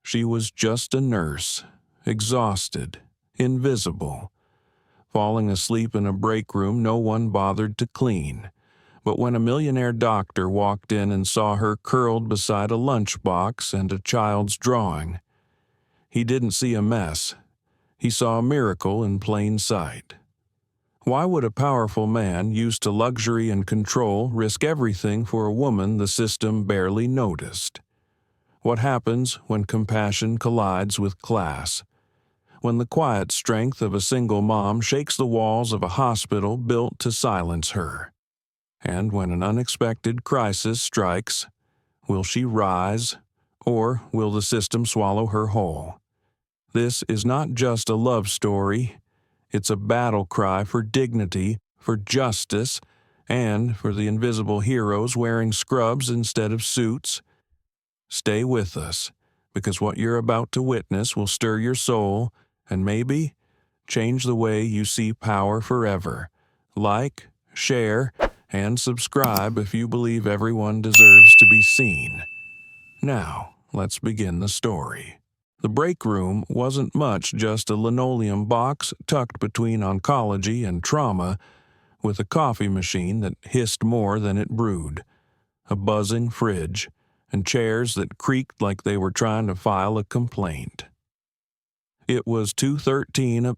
She was just a nurse, exhausted, invisible. Falling asleep in a break room no one bothered to clean. But when a millionaire doctor walked in and saw her curled beside a lunchbox and a child's drawing, he didn't see a mess. He saw a miracle in plain sight. Why would a powerful man used to luxury and control risk everything for a woman the system barely noticed? What happens when compassion collides with class? When the quiet strength of a single mom shakes the walls of a hospital built to silence her? And when an unexpected crisis strikes, will she rise, or will the system swallow her whole? This is not just a love story. It's a battle cry for dignity, for justice, and for the invisible heroes wearing scrubs instead of suits. Stay with us, because what you're about to witness will stir your soul and maybe change the way you see power forever. Like, share, and subscribe if you believe everyone deserves to be seen. Now, let's begin the story. The break room wasn't much, just a linoleum box tucked between oncology and trauma, with a coffee machine that hissed more than it brewed, a buzzing fridge, and chairs that creaked like they were trying to file a complaint. It was 2:13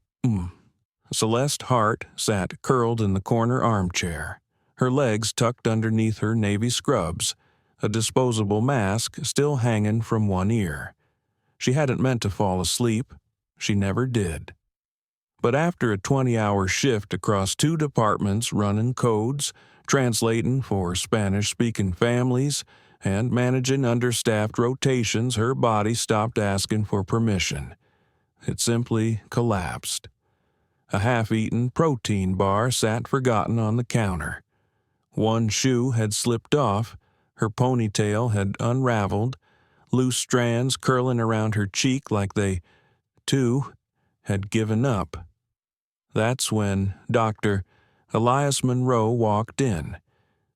Celeste Hart sat curled in the corner armchair, her legs tucked underneath her navy scrubs, a disposable mask still hanging from one ear. She hadn't meant to fall asleep. She never did. But after a 20-hour shift across 2 departments running codes, translating for Spanish-speaking families, and managing understaffed rotations, her body stopped asking for permission. It simply collapsed. A half-eaten protein bar sat forgotten on the counter. One shoe had slipped off, her ponytail had unraveled, loose strands curling around her cheek like they, too, had given up. That's when Dr. Elias Monroe walked in.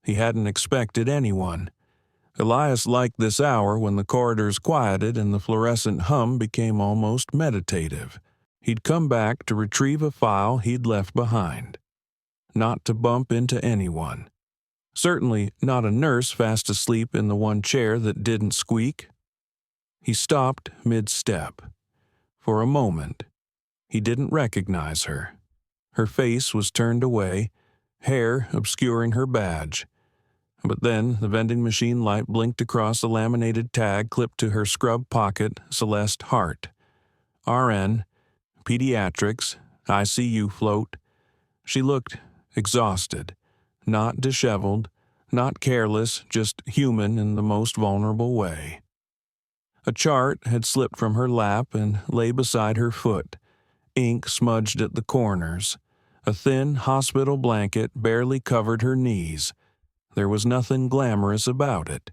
He hadn't expected anyone. Elias liked this hour when the corridors quieted and the fluorescent hum became almost meditative. He'd come back to retrieve a file he'd left behind. Not to bump into anyone. Certainly not a nurse fast asleep in the one chair that didn't squeak. He stopped mid-step. For a moment, he didn't recognize her. Her face was turned away, hair obscuring her badge. But then the vending machine light blinked across a laminated tag clipped to her scrub pocket, Celeste Hart. RN, Pediatrics, ICU float. She looked exhausted, not disheveled, not careless, just human in the most vulnerable way. A chart had slipped from her lap and lay beside her foot, ink smudged at the corners. A thin hospital blanket barely covered her knees. There was nothing glamorous about it,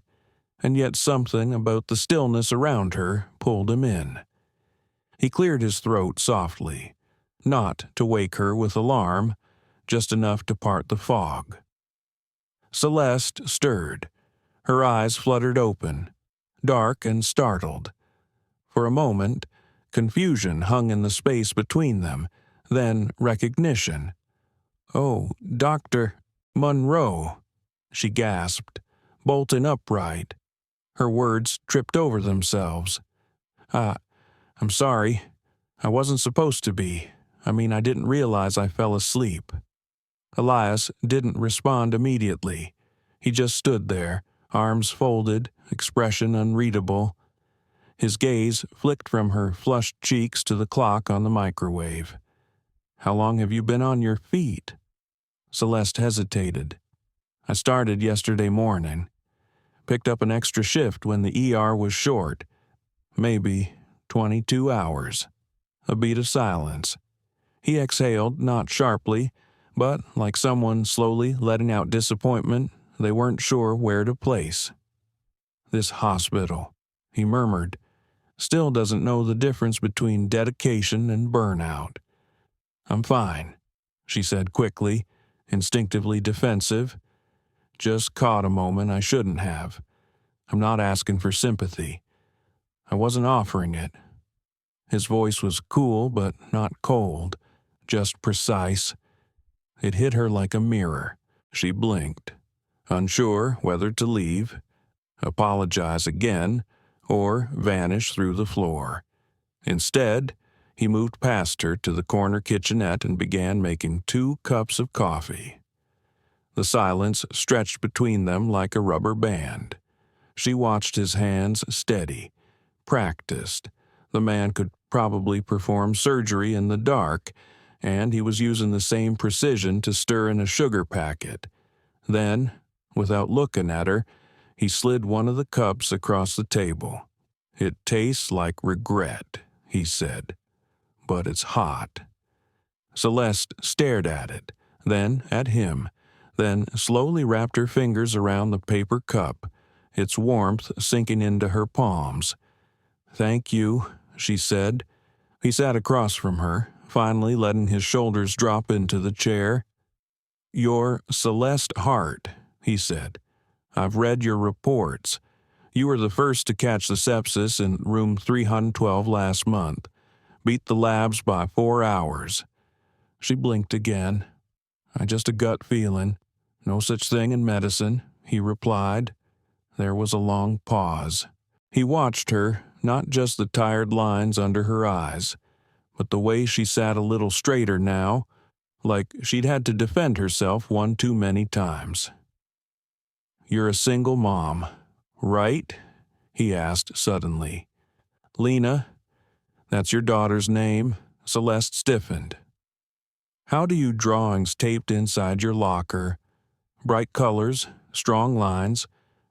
and yet something about the stillness around her pulled him in. He cleared his throat softly, not to wake her with alarm, just enough to part the fog. Celeste stirred. Her eyes fluttered open, dark and startled. For a moment, confusion hung in the space between them, then recognition. "Oh, Dr. Monroe," she gasped, bolting upright. Her words tripped over themselves. I'm sorry. I wasn't supposed to be. I didn't realize I fell asleep." Elias didn't respond immediately. He just stood there, arms folded, expression unreadable. His gaze flicked from her flushed cheeks to the clock on the microwave. "How long have you been on your feet?" Celeste hesitated. "I started yesterday morning. Picked up an extra shift when the ER was short. Maybe 22 hours. A beat of silence. He exhaled, not sharply, but like someone slowly letting out disappointment they weren't sure where to place. "This hospital," he murmured, "still doesn't know the difference between dedication and burnout." "I'm fine," she said quickly, instinctively defensive. "Just caught a moment I shouldn't have. I'm not asking for sympathy. I wasn't offering it." His voice was cool but not cold, just precise. It hit her like a mirror. She blinked, unsure whether to leave, apologize again, or vanish through the floor. Instead, he moved past her to the corner kitchenette and began making 2 cups of coffee. The silence stretched between them like a rubber band. She watched his hands steady, practiced. The man could probably perform surgery in the dark, and he was using the same precision to stir in a sugar packet. Then, without looking at her, he slid one of the cups across the table. "It tastes like regret," he said, "but it's hot." Celeste stared at it, then at him, then slowly wrapped her fingers around the paper cup, its warmth sinking into her palms. "Thank you," she said. He sat across from her, finally letting his shoulders drop into the chair. "You're Celeste Hart," he said. "I've read your reports. You were the first to catch the sepsis in room 312 last month. Beat the labs by 4 hours." She blinked again. Just a gut feeling. No such thing in medicine," he replied. There was a long pause. He watched her, not just the tired lines under her eyes, but the way she sat a little straighter now, like she'd had to defend herself one too many times. "You're a single mom, right?" he asked suddenly. "Lena, that's your daughter's name?" Celeste stiffened. "How do you drawings taped inside your locker? Bright colors, strong lines,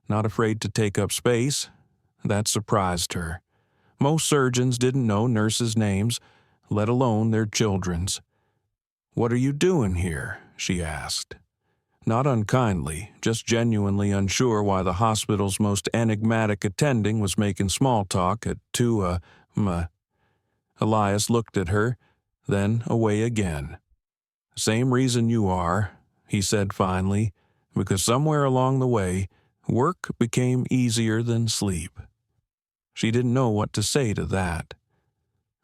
not afraid to take up space?" That surprised her. Most surgeons didn't know nurses' names, let alone their children's. "What are you doing here?" she asked. Not unkindly, just genuinely unsure why the hospital's most enigmatic attending was making small talk at 2 a.m. Elias looked at her, then away again. "Same reason you are," he said finally, "because somewhere along the way, work became easier than sleep." She didn't know what to say to that.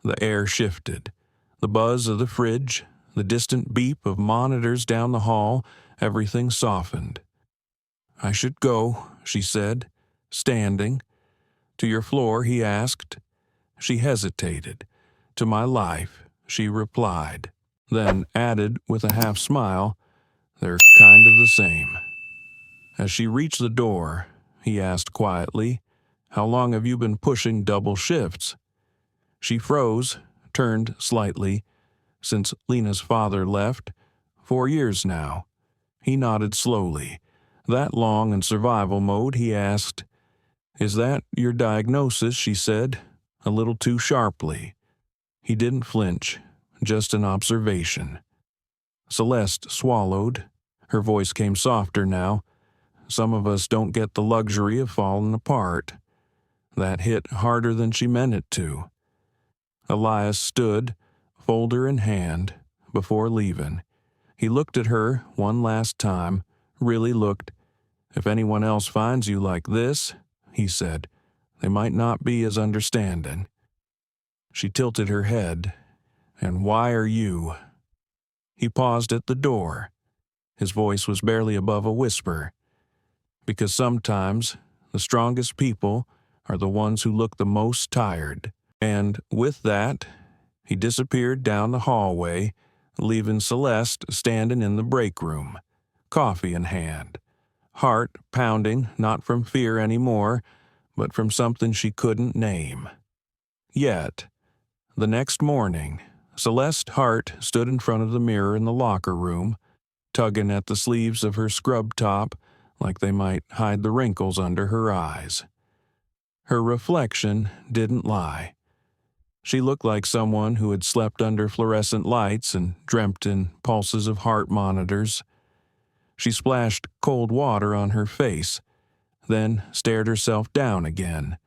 The air shifted. The buzz of the fridge, the distant beep of monitors down the hall, everything softened. "I should go," she said, standing. "To your floor?" he asked. She hesitated. "To my life," she replied, then added with a half smile, "They're kind of the same." As she reached the door, he asked quietly, "How long have you been pushing double shifts?" She froze, turned slightly. "Since Lena's father left. 4 years now." He nodded slowly. That long in survival mode, he asked, "Is that your diagnosis?" she said, a little too sharply. He didn't flinch, just an observation. Celeste swallowed. Her voice came softer now. "Some of us don't get the luxury of falling apart." That hit harder than she meant it to. Elias stood, folder in hand, before leaving. He looked at her one last time, really looked. "If anyone else finds you like this," he said, "they might not be as understanding." She tilted her head. "And why are you?" He paused at the door. His voice was barely above a whisper. "Because sometimes the strongest people are the ones who look the most tired." And with that, he disappeared down the hallway, leaving Celeste standing in the break room, coffee in hand, heart pounding not from fear anymore, but from something she couldn't name. Yet, the next morning, Celeste Hart stood in front of the mirror in the locker room, tugging at the sleeves of her scrub top like they might hide the wrinkles under her eyes. Her reflection didn't lie. She looked like someone who had slept under fluorescent lights and dreamt in pulses of heart monitors. She splashed cold water on her face, then stared herself down again.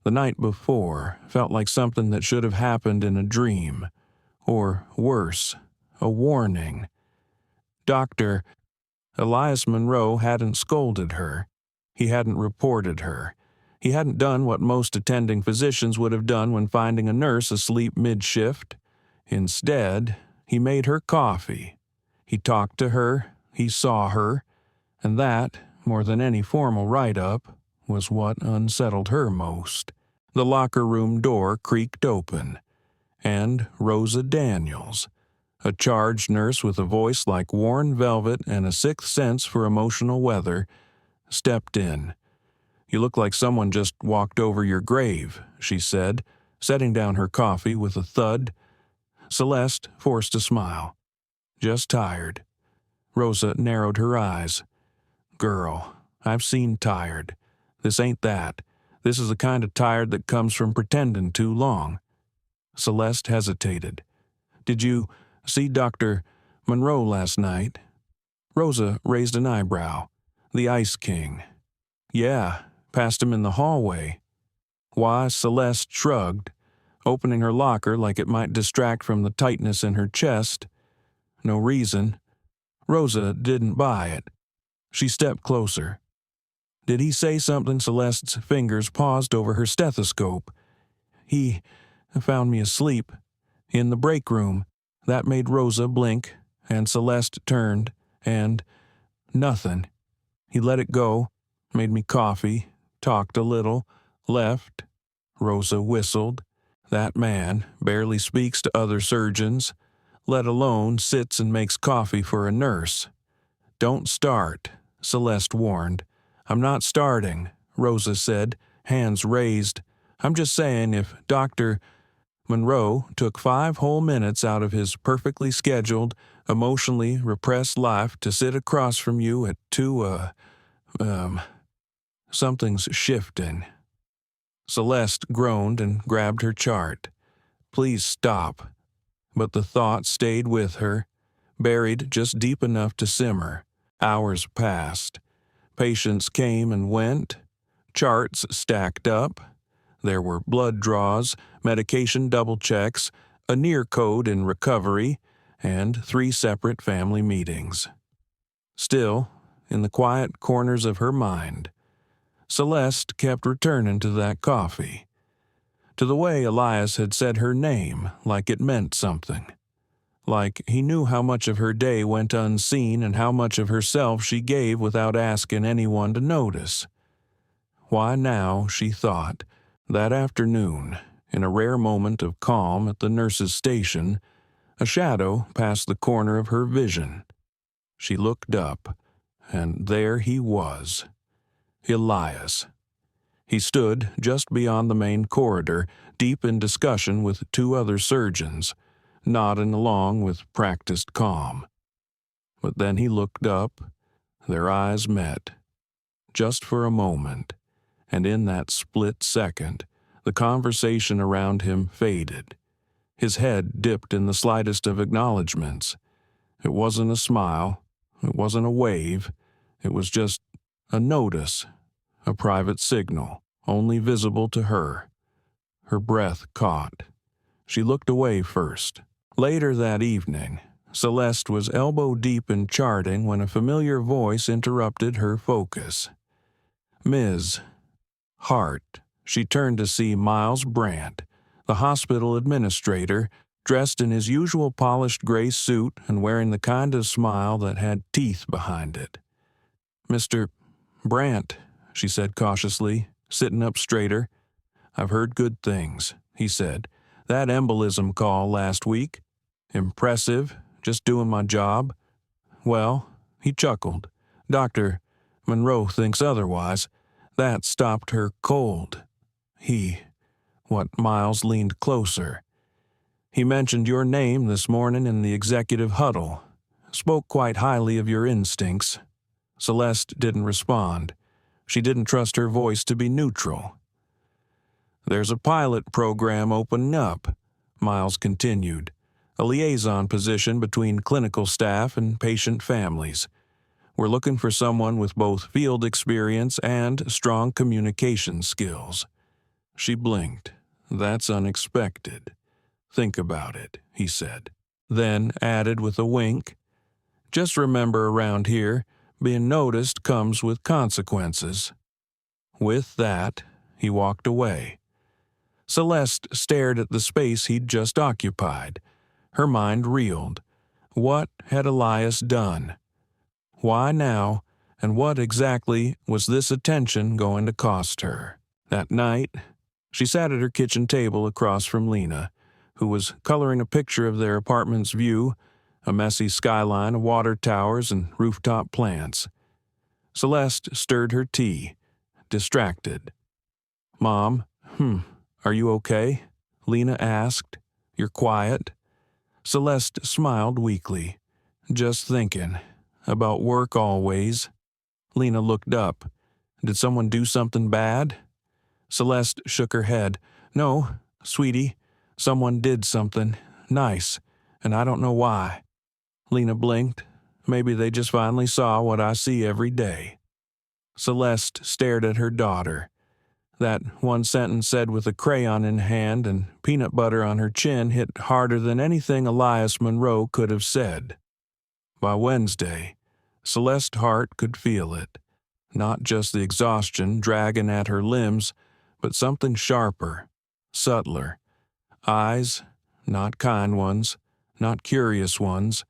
The night before felt like something that should have happened in a dream, or worse, a warning. Dr. Elias Monroe hadn't scolded her. He hadn't reported her. He hadn't done what most attending physicians would have done when finding a nurse asleep mid-shift. Instead, he made her coffee. He talked to her, he saw her, and that, more than any formal write-up, was what unsettled her most. The locker room door creaked open, and Rosa Daniels, a charged nurse with a voice like worn velvet and a sixth sense for emotional weather, stepped in. "You look like someone just walked over your grave," she said, setting down her coffee with a thud. Celeste forced a smile. "Just tired." Rosa narrowed her eyes. "Girl, I've seen tired. This ain't that. This is the kind of tired that comes from pretending too long." Celeste hesitated. "Did you see Dr. Monroe last night?" Rosa raised an eyebrow. "The Ice King." "Yeah, passed him in the hallway." Why, Celeste shrugged, opening her locker like it might distract from the tightness in her chest. No reason. Rosa didn't buy it. She stepped closer. "Did he say something?" Celeste's fingers paused over her stethoscope. He found me asleep. In the break room." That made Rosa blink, and Celeste turned, and nothing. "He let it go, made me coffee, talked a little, left." Rosa whistled. "That man barely speaks to other surgeons, let alone sits and makes coffee for a nurse." "Don't start," Celeste warned. "I'm not starting," Rosa said, hands raised. "I'm just saying if Dr. Monroe took 5 whole minutes out of his perfectly scheduled, emotionally repressed life to sit across from you at 2, something's shifting." Celeste groaned and grabbed her chart. "Please stop." But the thought stayed with her, buried just deep enough to simmer. Hours passed. Patients came and went. Charts stacked up. There were blood draws, medication double checks, a near code in recovery, and 3 separate family meetings. Still, in the quiet corners of her mind, Celeste kept returning to that coffee, to the way Elias had said her name like it meant something, like he knew how much of her day went unseen and how much of herself she gave without asking anyone to notice. Why now, she thought, that afternoon, in a rare moment of calm at the nurse's station, a shadow passed the corner of her vision. She looked up, and there he was, Elias. He stood just beyond the main corridor, deep in discussion with 2 other surgeons, nodding along with practiced calm. But then he looked up, their eyes met, just for a moment, and in that split second, the conversation around him faded. His head dipped in the slightest of acknowledgments. It wasn't a smile, it wasn't a wave, it was just a notice, a private signal, only visible to her. Her breath caught. She looked away first. Later that evening, Celeste was elbow-deep in charting when a familiar voice interrupted her focus. "Ms. Hart." She turned to see Miles Brandt, the hospital administrator, dressed in his usual polished gray suit and wearing the kind of smile that had teeth behind it. "Mr. Brandt," she said cautiously, sitting up straighter. "I've heard good things," he said. "That embolism call last week, impressive, just doing my job." "Well," he chuckled, "Dr. Monroe thinks otherwise. That stopped her cold." Miles leaned closer. "He mentioned your name this morning in the executive huddle. Spoke quite highly of your instincts." Celeste didn't respond. She didn't trust her voice to be neutral. "There's a pilot program opening up," Miles continued, "a liaison position between clinical staff and patient families. We're looking for someone with both field experience and strong communication skills." She blinked. "That's unexpected. Think about it," he said. Then added with a wink, "Just remember around here, being noticed comes with consequences." With that, He walked away. Celeste stared at the space he'd just occupied. Her mind reeled. What had Elias done? Why now, and what exactly was this attention going to cost her? That night, she sat at her kitchen table across from Lena, who was coloring a picture of their apartment's view, a messy skyline of water towers and rooftop plants. Celeste stirred her tea, distracted. "Mom, are you okay?" Lena asked. "You're quiet." Celeste smiled weakly. "Just thinking. About work always." Lena looked up. "Did someone do something bad?" Celeste shook her head. "No, sweetie. Someone did something nice, and I don't know why." Lena blinked. "Maybe they just finally saw what I see every day." Celeste stared at her daughter. That one sentence said with a crayon in hand and peanut butter on her chin hit harder than anything Elias Monroe could have said. By Wednesday, Celeste's heart could feel it. Not just the exhaustion dragging at her limbs, but something sharper, subtler. Eyes, not kind ones, not curious ones,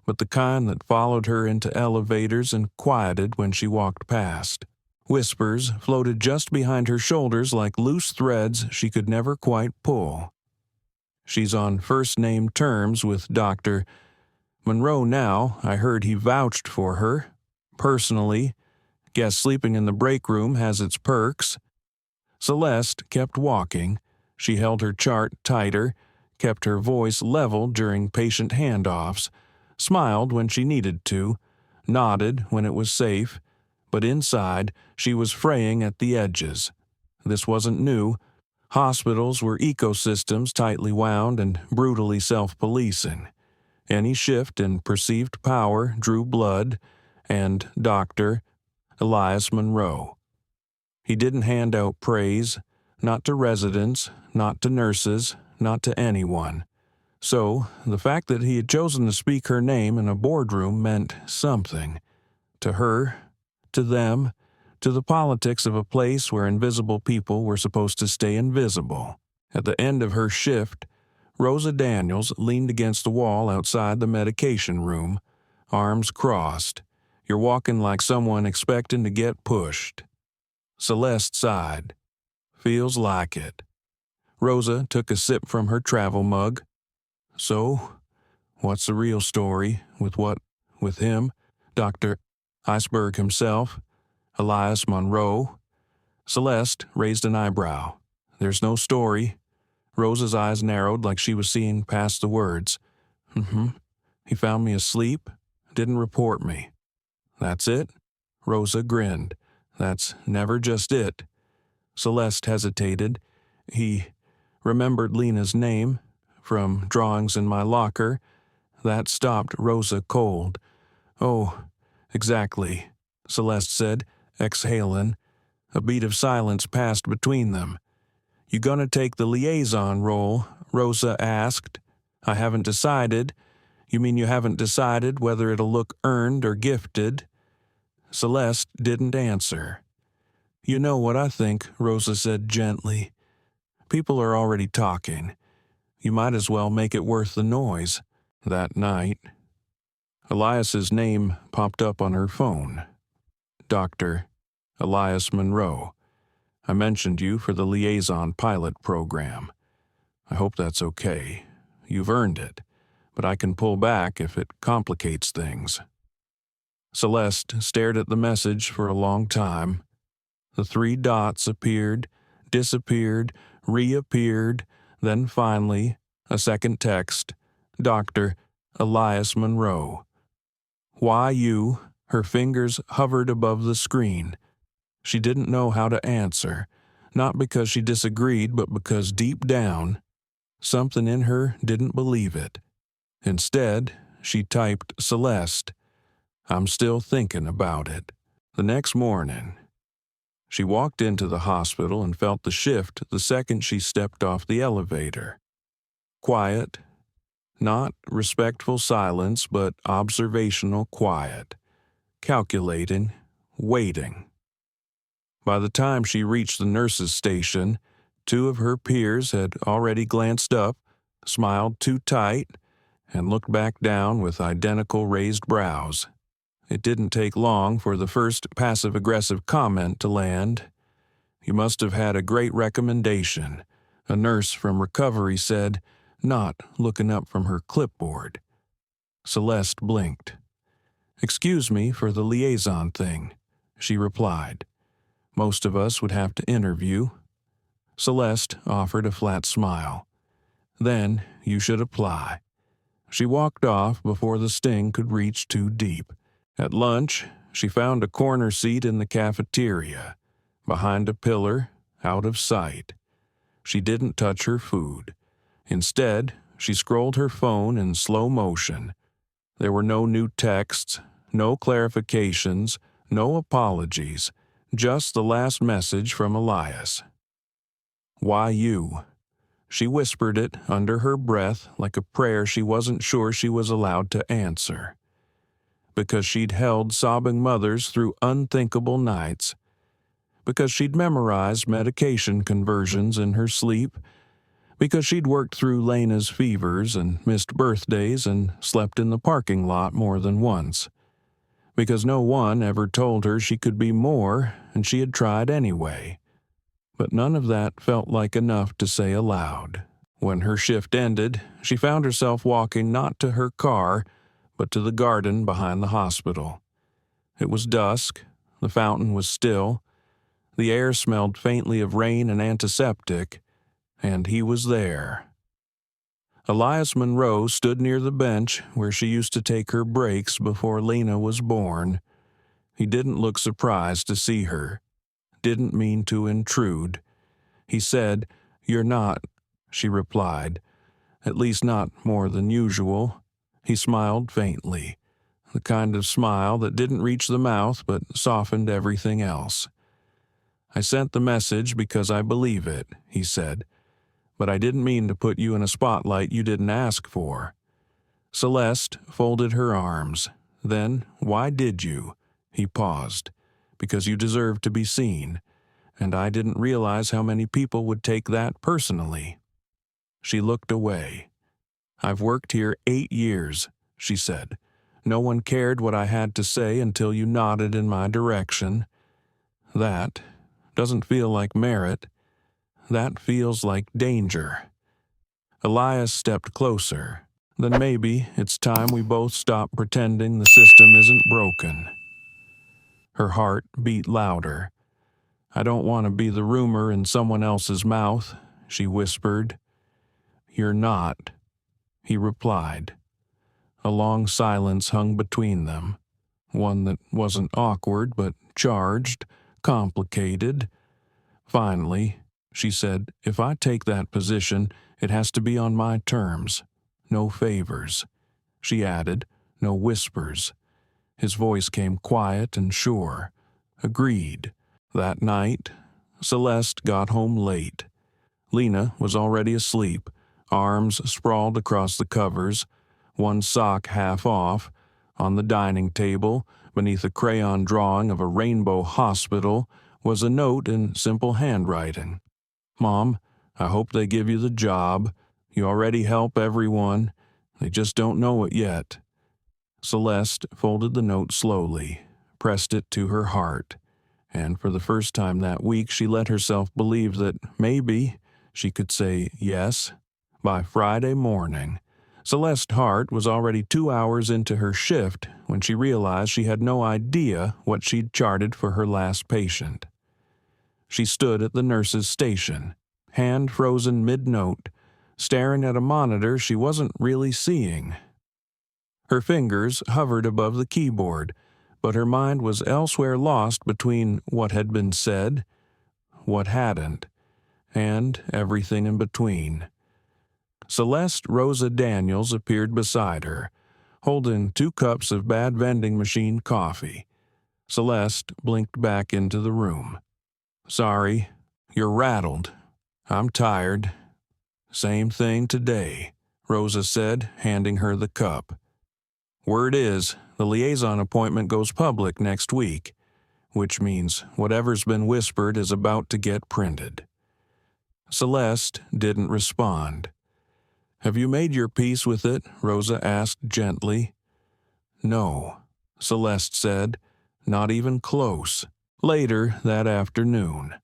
but the kind that followed her into elevators and quieted when she walked past. Whispers floated just behind her shoulders like loose threads she could never quite pull. "She's on first-name terms with Dr. Monroe now. I heard he vouched for her. Personally. Guess sleeping in the break room has its perks." Celeste kept walking. She held her chart tighter, kept her voice level during patient handoffs, smiled when she needed to, nodded when it was safe, but inside she was fraying at the edges. This wasn't new. Hospitals were ecosystems tightly wound and brutally self-policing. Any shift in perceived power drew blood, and Dr. Elias Monroe. He didn't hand out praise, not to residents, not to nurses, not to anyone. So, the fact that he had chosen to speak her name in a boardroom meant something. To her, to them, to the politics of a place where invisible people were supposed to stay invisible. At the end of her shift, Rosa Daniels leaned against the wall outside the medication room, arms crossed. "You're walking like someone expecting to get pushed." Celeste sighed. "Feels like it." Rosa took a sip from her travel mug. "So, what's the real story with him? Dr. Iceberg himself? Elias Monroe?" Celeste raised an eyebrow. "There's no story." Rosa's eyes narrowed like she was seeing past the words. He found me asleep, didn't report me." "That's it?" Rosa grinned. "That's never just it." Celeste hesitated. "He remembered Lena's name from drawings in my locker." That stopped Rosa cold. "Oh, exactly," Celeste said, exhaling. A beat of silence passed between them. "You gonna take the liaison role?" Rosa asked. "I haven't decided." "You mean you haven't decided whether it'll look earned or gifted?" Celeste didn't answer. "You know what I think," Rosa said gently. "People are already talking. You might as well make it worth the noise." That night, Elias's name popped up on her phone. "Dr. Elias Monroe. I mentioned you for the liaison pilot program. I hope that's okay. You've earned it, but I can pull back if it complicates things." Celeste stared at the message for a long time. The 3 dots appeared, disappeared, reappeared, then finally, a second text, Dr. Elias Monroe. "Why you?" Her fingers hovered above the screen. She didn't know how to answer, not because she disagreed, but because deep down, something in her didn't believe it. Instead, she typed Celeste. "I'm still thinking about it." The next morning, she walked into the hospital and felt the shift the second she stepped off the elevator. Quiet, not respectful silence, but observational quiet. Calculating, waiting. By the time she reached the nurse's station, two of her peers had already glanced up, smiled too tight, and looked back down with identical raised brows. It didn't take long for the first passive-aggressive comment to land. "You must have had a great recommendation," a nurse from recovery said, not looking up from her clipboard. Celeste blinked. "Excuse me for the liaison thing," she replied. "Most of us would have to interview." Celeste offered a flat smile. "Then you should apply." She walked off before the sting could reach too deep. At lunch, she found a corner seat in the cafeteria, behind a pillar, out of sight. She didn't touch her food. Instead, she scrolled her phone in slow motion. There were no new texts, no clarifications, no apologies, just the last message from Elias. "Why you?" She whispered it under her breath like a prayer she wasn't sure she was allowed to answer. Because she'd held sobbing mothers through unthinkable nights. Because she'd memorized medication conversions in her sleep. Because she'd worked through Lena's fevers and missed birthdays and slept in the parking lot more than once. Because no one ever told her she could be more, and she had tried anyway. But none of that felt like enough to say aloud. When her shift ended, she found herself walking not to her car, but to the garden behind the hospital. It was dusk, the fountain was still, the air smelled faintly of rain and antiseptic, and he was there. Elias Monroe stood near the bench where she used to take her breaks before Lena was born. He didn't look surprised to see her. Didn't mean to intrude. He said, "You're not," she replied. "At least not more than usual." He smiled faintly, the kind of smile that didn't reach the mouth but softened everything else. "I sent the message because I believe it," he said, "but I didn't mean to put you in a spotlight you didn't ask for." Celeste folded her arms. "Then why did you?" He paused. "Because you deserve to be seen, and I didn't realize how many people would take that personally." She looked away. "I've worked here 8 years," she said. "No one cared what I had to say until you nodded in my direction. That doesn't feel like merit. That feels like danger." Elias stepped closer. "Then maybe it's time we both stop pretending the system isn't broken." Her heart beat louder. "I don't want to be the rumor in someone else's mouth," she whispered. "You're not," he replied. A long silence hung between them, one that wasn't awkward but charged, complicated. Finally, she said, "If I take that position, it has to be on my terms. No favors." She added, "No whispers." His voice came quiet and sure. "Agreed." That night, Celeste got home late. Lena was already asleep, arms sprawled across the covers, one sock half off. On the dining table, beneath a crayon drawing of a rainbow hospital, was a note in simple handwriting. "Mom, I hope they give you the job. You already help everyone. They just don't know it yet." Celeste folded the note slowly, pressed it to her heart, and for the first time that week she let herself believe that maybe she could say yes. By Friday morning, Celeste's heart was already 2 hours into her shift when she realized she had no idea what she'd charted for her last patient. She stood at the nurse's station, hand frozen mid-note, staring at a monitor she wasn't really seeing. Her fingers hovered above the keyboard, but her mind was elsewhere, lost between what had been said, what hadn't, and everything in between. Celeste Rosa Daniels appeared beside her, holding 2 cups of bad vending machine coffee. Celeste blinked back into the room. "Sorry, you're rattled. I'm tired." "Same thing today," Rosa said, handing her the cup. "Word is, the liaison appointment goes public next week. which means whatever's been whispered is about to get printed. Celeste didn't respond. "Have you made your peace with it?" Rosa asked gently. "No," Celeste said, "not even close." Later that afternoon,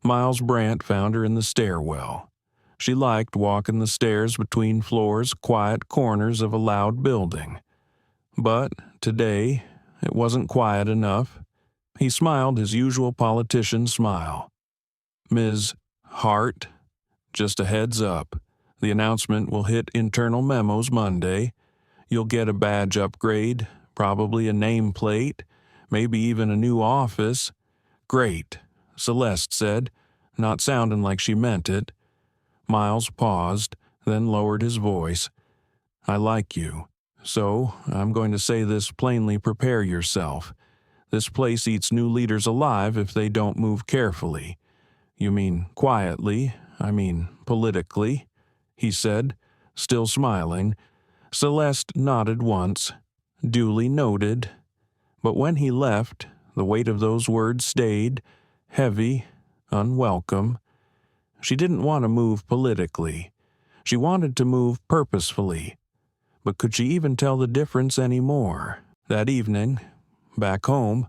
Miles Brandt found her in the stairwell. She liked walking the stairs between floors, quiet corners of a loud building. But today, it wasn't quiet enough. He smiled his usual politician smile. "Ms. Hart, just a heads up. The announcement will hit internal memos Monday. You'll get a badge upgrade, probably a nameplate, maybe even a new office." "Great," Celeste said, not sounding like she meant it. Miles paused, then lowered his voice. "I like you. So, I'm going to say this plainly: prepare yourself. This place eats new leaders alive if they don't move carefully." "You mean quietly, I mean politically," he said, still smiling. Celeste nodded once, duly noted. But when he left, the weight of those words stayed, heavy, unwelcome. She didn't want to move politically. She wanted to move purposefully. But could she even tell the difference anymore? That evening, back home,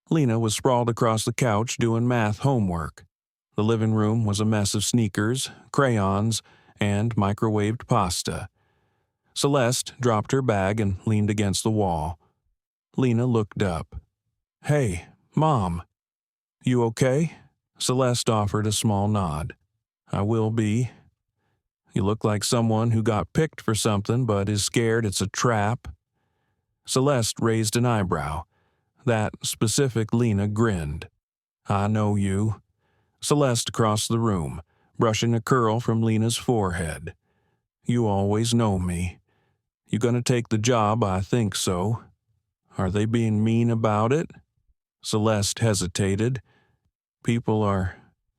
Lena was sprawled across the couch doing math homework. The living room was a mess of sneakers, crayons, and microwaved pasta. Celeste dropped her bag and leaned against the wall. Lena looked up. "Hey, Mom. You okay?" Celeste offered a small nod. "I will be. You look like someone who got picked for something but is scared it's a trap." Celeste raised an eyebrow. That specific Lena grinned. "I know you." Celeste crossed the room, brushing a curl from Lena's forehead. "You always know me. You gonna take the job? I think so." "Are they being mean about it?" Celeste hesitated. "People are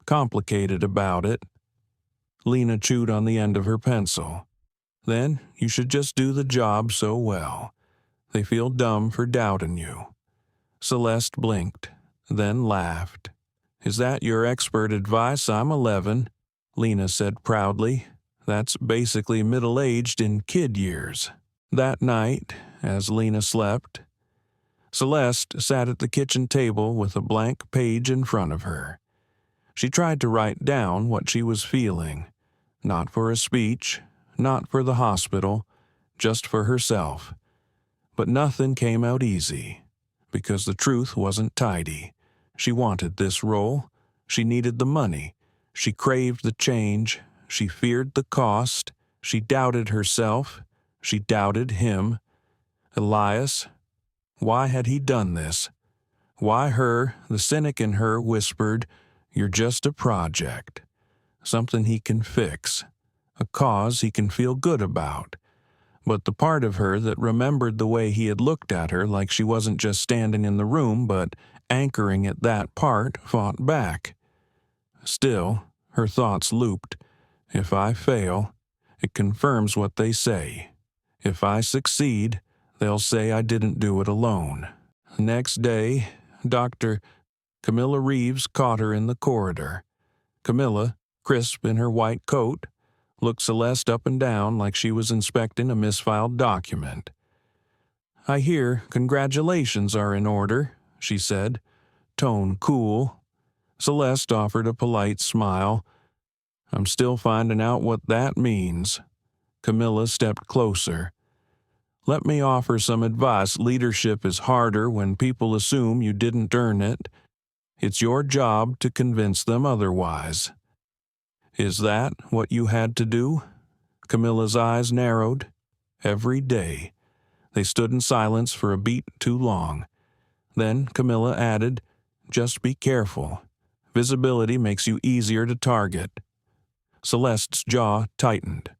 complicated about it." Lena chewed on the end of her pencil. "Then you should just do the job so well. They feel dumb for doubting you." Celeste blinked, then laughed. "Is that your expert advice? I'm 11, Lena said proudly. "That's basically middle-aged in kid years." That night, as Lena slept, Celeste sat at the kitchen table with a blank page in front of her. She tried to write down what she was feeling, not for a speech, not for the hospital, just for herself. But nothing came out easy, because the truth wasn't tidy. She wanted this role. She needed the money. She craved the change. She feared the cost. She doubted herself. She doubted him. Elias, why had he done this? Why her? The cynic in her whispered, "You're just a project. Something he can fix. A cause he can feel good about." But the part of her that remembered the way he had looked at her, like she wasn't just standing in the room but anchoring at that part, fought back. Still, her thoughts looped. "If I fail, it confirms what they say. If I succeed, they'll say I didn't do it alone." Next day, Dr. Camilla Reeves caught her in the corridor. Camilla, crisp in her white coat, looked Celeste up and down like she was inspecting a misfiled document. "I hear congratulations are in order," she said, tone cool. Celeste offered a polite smile. "I'm still finding out what that means." Camilla stepped closer. "Let me offer some advice. Leadership is harder when people assume you didn't earn it. It's your job to convince them otherwise." "Is that what you had to do?" Camilla's eyes narrowed. "Every day." They stood in silence for a beat too long. Then Camilla added, "Just be careful. Visibility makes you easier to target." Celeste's jaw tightened.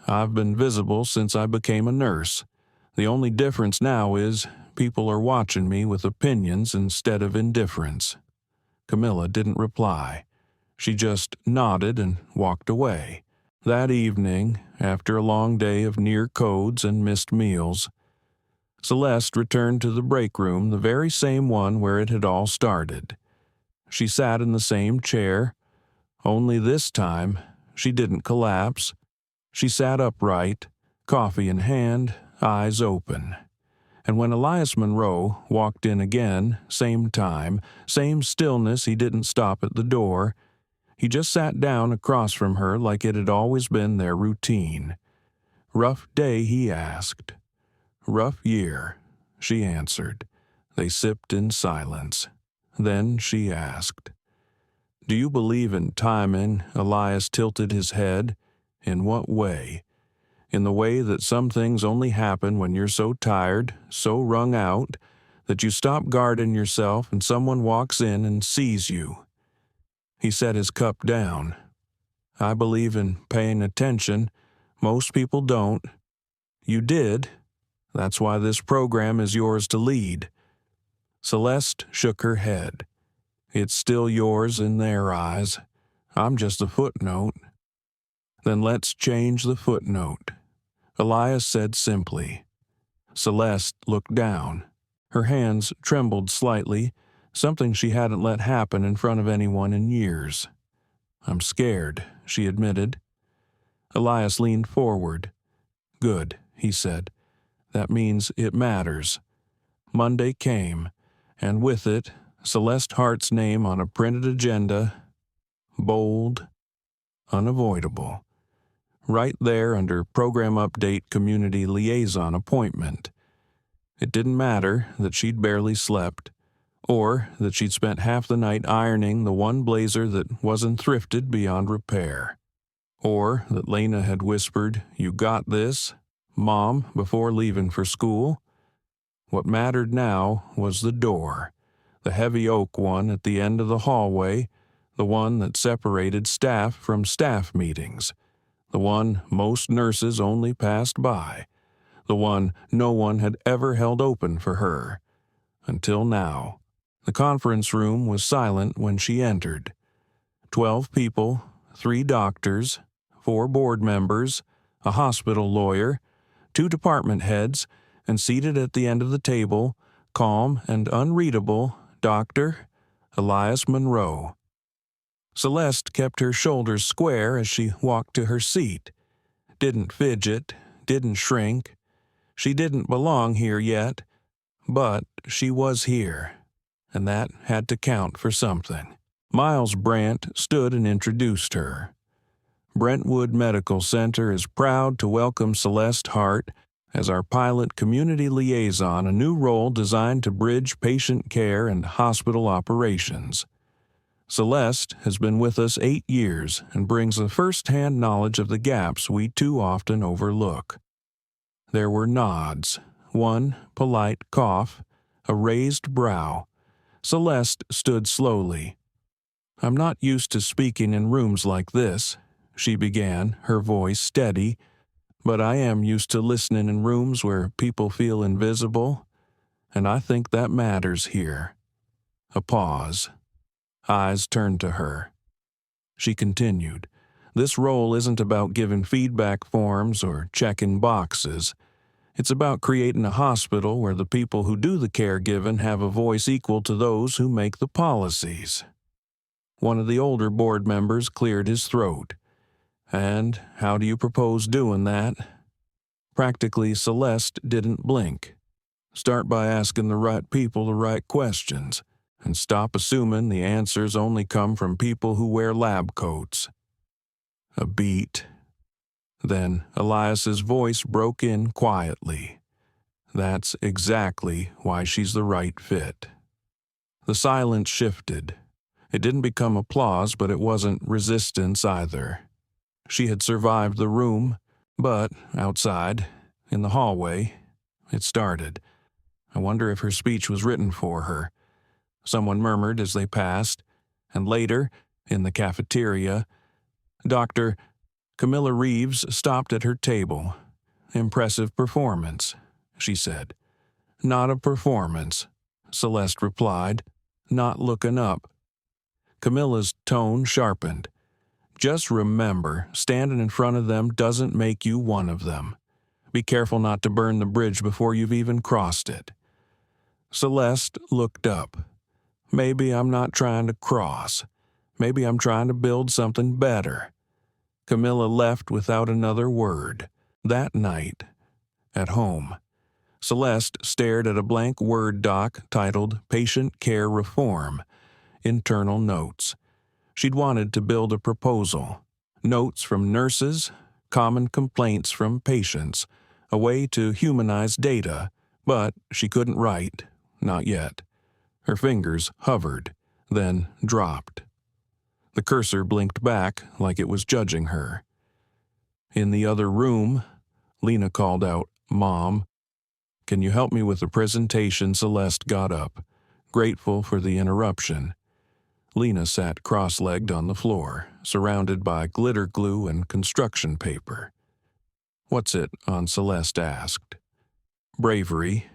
"I've been visible since I became a nurse. The only difference now is people are watching me with opinions instead of indifference." Camilla didn't reply. She just nodded and walked away. That evening, after a long day of near codes and missed meals, Celeste returned to the break room, the very same one where it had all started. She sat in the same chair, only this time she didn't collapse. She sat upright, coffee in hand, eyes open. And when Elias Monroe walked in again, same time, same stillness, he didn't stop at the door. He just sat down across from her like it had always been their routine. "Rough day?" he asked. "Rough year," she answered. They sipped in silence. Then she asked, "Do you believe in timing?" Elias tilted his head. "In what way?" "In the way that some things only happen when you're so tired, so wrung out, that you stop guarding yourself and someone walks in and sees you." He set his cup down. "I believe in paying attention. Most people don't. You did. That's why this program is yours to lead." Celeste shook her head. "It's still yours in their eyes. I'm just a footnote." "Then let's change the footnote," Elias said simply. Celeste looked down. Her hands trembled slightly, something she hadn't let happen in front of anyone in years. "I'm scared," she admitted. Elias leaned forward. "Good," he said. "That means it matters." Monday came, and with it, Celeste Hart's name on a printed agenda, bold, unavoidable. Right there under Program Update Community Liaison Appointment. It didn't matter that she'd barely slept, or that she'd spent half the night ironing the one blazer that wasn't thrifted beyond repair, or that Lena had whispered, "You got this, Mom," before leaving for school. What mattered now was the door, the heavy oak one at the end of the hallway, the one that separated staff from staff meetings, the one most nurses only passed by, the one no one had ever held open for her. Until now. The conference room was silent when she entered. 12 people, 3 doctors, 4 board members, a hospital lawyer, 2 department heads, and seated at the end of the table, calm and unreadable, Dr. Elias Monroe. Celeste kept her shoulders square as she walked to her seat. Didn't fidget, didn't shrink. She didn't belong here yet, but she was here, and that had to count for something. Miles Brandt stood and introduced her. Brentwood Medical Center is proud to welcome Celeste Hart as our pilot community liaison, a new role designed to bridge patient care and hospital operations. Celeste has been with us 8 years and brings a first-hand knowledge of the gaps we too often overlook. There were nods, one polite cough, a raised brow. Celeste stood slowly. "I'm not used to speaking in rooms like this," she began, her voice steady, "but I am used to listening in rooms where people feel invisible, and I think that matters here." A pause. Eyes turned to her. She continued, "This role isn't about giving feedback forms or checking boxes. It's about creating a hospital where the people who do the caregiving have a voice equal to those who make the policies." One of the older board members cleared his throat. "And how do you propose doing that?" Practically, Celeste didn't blink. "Start by asking the right people the right questions, and stop assuming the answers only come from people who wear lab coats." A beat. Then Elias's voice broke in quietly. "That's exactly why she's the right fit." The silence shifted. It didn't become applause, but it wasn't resistance either. She had survived the room, but outside, in the hallway, it started. I wonder if her speech was written for her. Someone murmured as they passed, and later, in the cafeteria, Dr. Camilla Reeves stopped at her table. "Impressive performance," she said. "Not a performance," Celeste replied, not looking up. Camilla's tone sharpened. "Just remember, standing in front of them doesn't make you one of them. Be careful not to burn the bridge before you've even crossed it." Celeste looked up. "Maybe I'm not trying to cross. Maybe I'm trying to build something better." Camilla left without another word. That night, at home, Celeste stared at a blank Word doc titled Patient Care Reform, Internal Notes. She'd wanted to build a proposal. Notes from nurses, common complaints from patients, a way to humanize data, but she couldn't write, not yet. Her fingers hovered, then dropped. The cursor blinked back like it was judging her. In the other room, Lena called out, "Mom, can you help me with the presentation?" Celeste got up, grateful for the interruption. Lena sat cross-legged on the floor, surrounded by glitter glue and construction paper. "What's it?" Aunt Celeste asked. "Bravery,"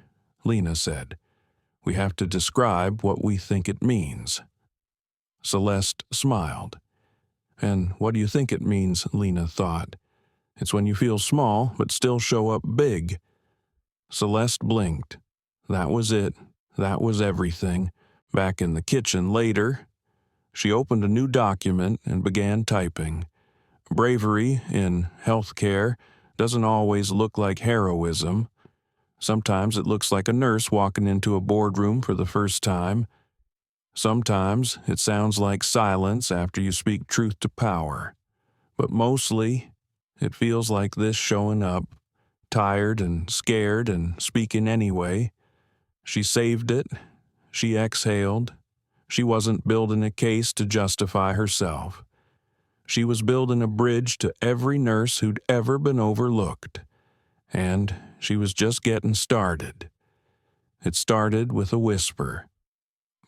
Lena said. "We have to describe what we think it means." Celeste smiled. "And what do you think it means?" Lena thought. "It's when you feel small but still show up big." Celeste blinked. That was it. That was everything. Back in the kitchen later, she opened a new document and began typing. Bravery in healthcare doesn't always look like heroism. Sometimes it looks like a nurse walking into a boardroom for the first time. Sometimes it sounds like silence after you speak truth to power. But mostly, it feels like this showing up, tired and scared and speaking anyway. She saved it. She exhaled. She wasn't building a case to justify herself. She was building a bridge to every nurse who'd ever been overlooked. And she was just getting started. It started with a whisper.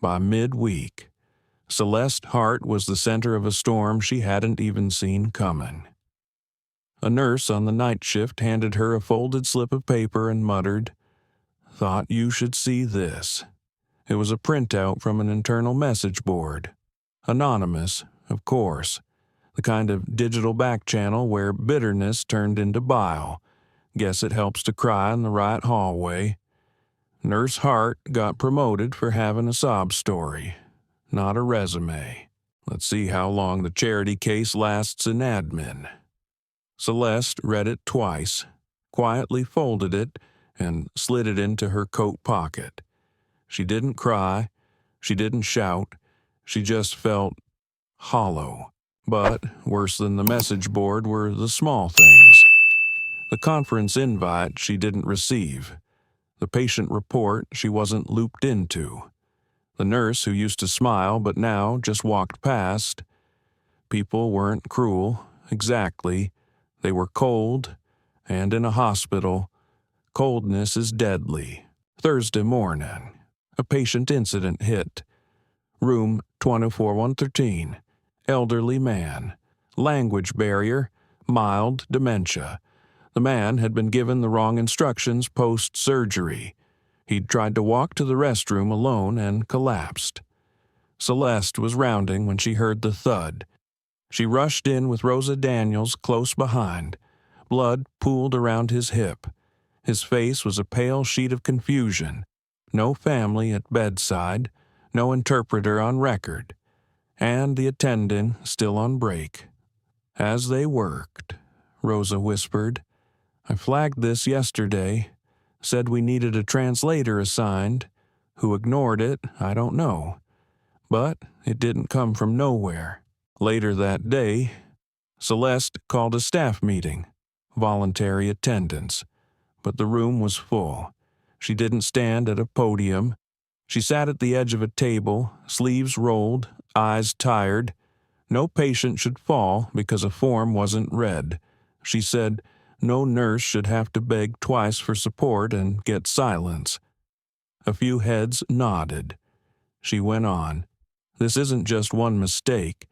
By midweek, Celeste Hart was the center of a storm she hadn't even seen coming. A nurse on the night shift handed her a folded slip of paper and muttered, "Thought you should see this." It was a printout from an internal message board. Anonymous, of course. The kind of digital back channel where bitterness turned into bile. Guess it helps to cry in the right hallway. Nurse Hart got promoted for having a sob story, not a resume. Let's see how long the charity case lasts in admin. Celeste read it twice, quietly folded it, and slid it into her coat pocket. She didn't cry. She didn't shout. She just felt hollow. But worse than the message board were the small things. The conference invite she didn't receive. The patient report she wasn't looped into. The nurse who used to smile but now just walked past. People weren't cruel, exactly. They were cold, and in a hospital, coldness is deadly. Thursday morning, a patient incident hit. Room 24113, elderly man, language barrier, mild dementia. The man had been given the wrong instructions post-surgery. He'd tried to walk to the restroom alone and collapsed. Celeste was rounding when she heard the thud. She rushed in with Rosa Daniels close behind. Blood pooled around his hip. His face was a pale sheet of confusion. No family at bedside, no interpreter on record, and the attending still on break. As they worked, Rosa whispered, "I flagged this yesterday, said we needed a translator assigned. Who ignored it, I don't know. But it didn't come from nowhere." Later that day, Celeste called a staff meeting, voluntary attendance, but the room was full. She didn't stand at a podium. She sat at the edge of a table, sleeves rolled, eyes tired. No patient should fall because a form wasn't read. She said no nurse should have to beg twice for support and get silence. A few heads nodded. She went on. This isn't just one mistake.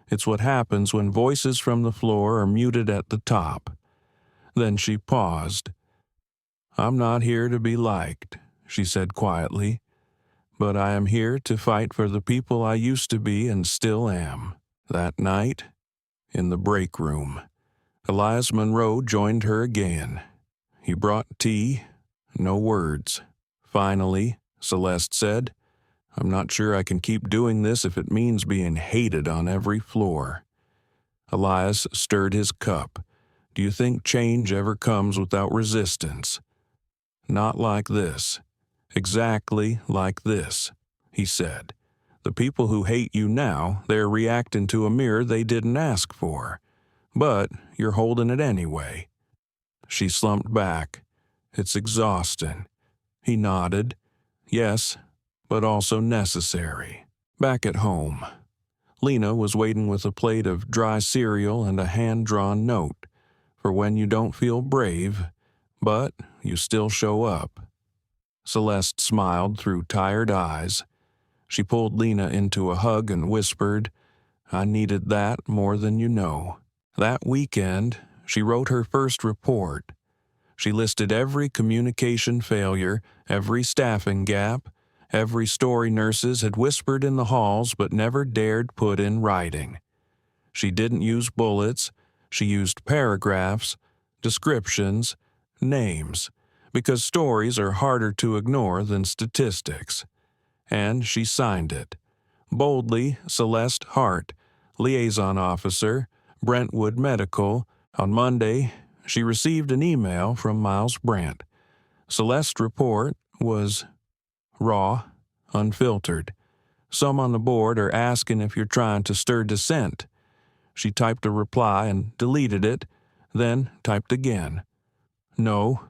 It's what happens when voices from the floor are muted at the top. Then she paused. "I'm not here to be liked," she said quietly, "but I am here to fight for the people I used to be and still am." That night, in the break room, Elias Monroe joined her again. He brought tea. No words. Finally, Celeste said, "I'm not sure I can keep doing this if it means being hated on every floor." Elias stirred his cup. "Do you think change ever comes without resistance?" "Not like this. Exactly like this," he said. "The people who hate you now, they're reacting to a mirror they didn't ask for. But you're holding it anyway." She slumped back. "It's exhausting." He nodded. "Yes, but also necessary." Back at home, Lena was waiting with a plate of dry cereal and a hand-drawn note for when you don't feel brave, but you still show up. Celeste smiled through tired eyes. She pulled Lena into a hug and whispered, "I needed that more than you know." That weekend, she wrote her first report. She listed every communication failure, every staffing gap, every story nurses had whispered in the halls but never dared put in writing. She didn't use bullets. She used paragraphs, descriptions, names, because stories are harder to ignore than statistics. And she signed it. Boldly, Celeste Hart, Liaison Officer, Brentwood Medical. On Monday, she received an email from Miles Brandt. Celeste's report was raw, unfiltered. "Some on the board are asking if you're trying to stir dissent." She typed a reply and deleted it, then typed again. "No,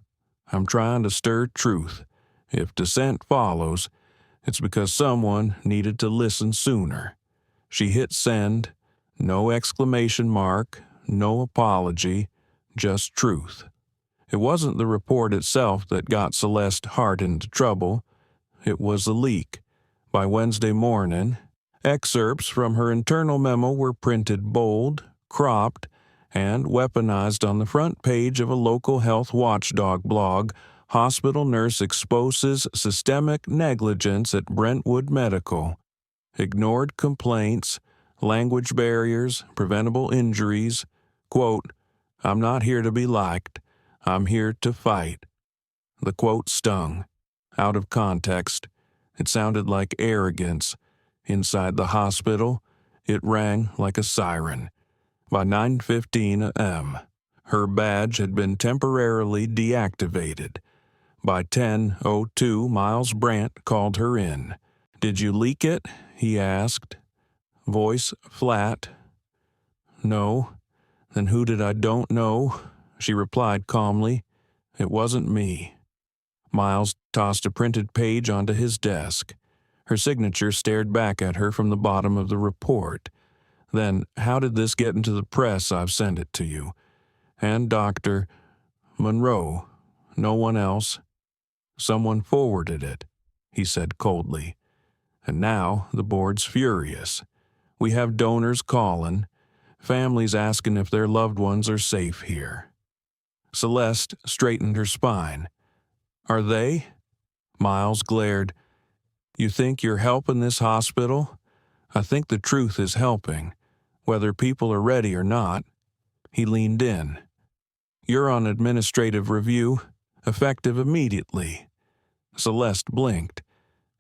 I'm trying to stir truth. If dissent follows, it's because someone needed to listen sooner." She hit send. No exclamation mark, no apology, just truth. It wasn't the report itself that got Celeste Hart into trouble. It was a leak. By Wednesday morning, excerpts from her internal memo were printed bold, cropped, and weaponized on the front page of a local health watchdog blog. Hospital nurse exposes systemic negligence at Brentwood Medical. Ignored complaints, language barriers, preventable injuries. Quote, "I'm not here to be liked. I'm here to fight." The quote stung. Out of context, it sounded like arrogance. Inside the hospital, it rang like a siren. By 9:15 a.m., her badge had been temporarily deactivated. By 10:02, Miles Brandt called her in. "Did you leak it?" he asked. Voice flat. "No." "Then who did I don't know?" She replied calmly. "It wasn't me." Miles tossed a printed page onto his desk. Her signature stared back at her from the bottom of the report. "Then how did this get into the press? I've sent it to you. And Dr. Monroe. No one else." "Someone forwarded it," he said coldly. "And now the board's furious. We have donors calling, families asking if their loved ones are safe here." Celeste straightened her spine. "Are they?" Miles glared. "You think you're helping this hospital? I think the truth is helping, whether people are ready or not." He leaned in. "You're on administrative review, effective immediately." Celeste blinked.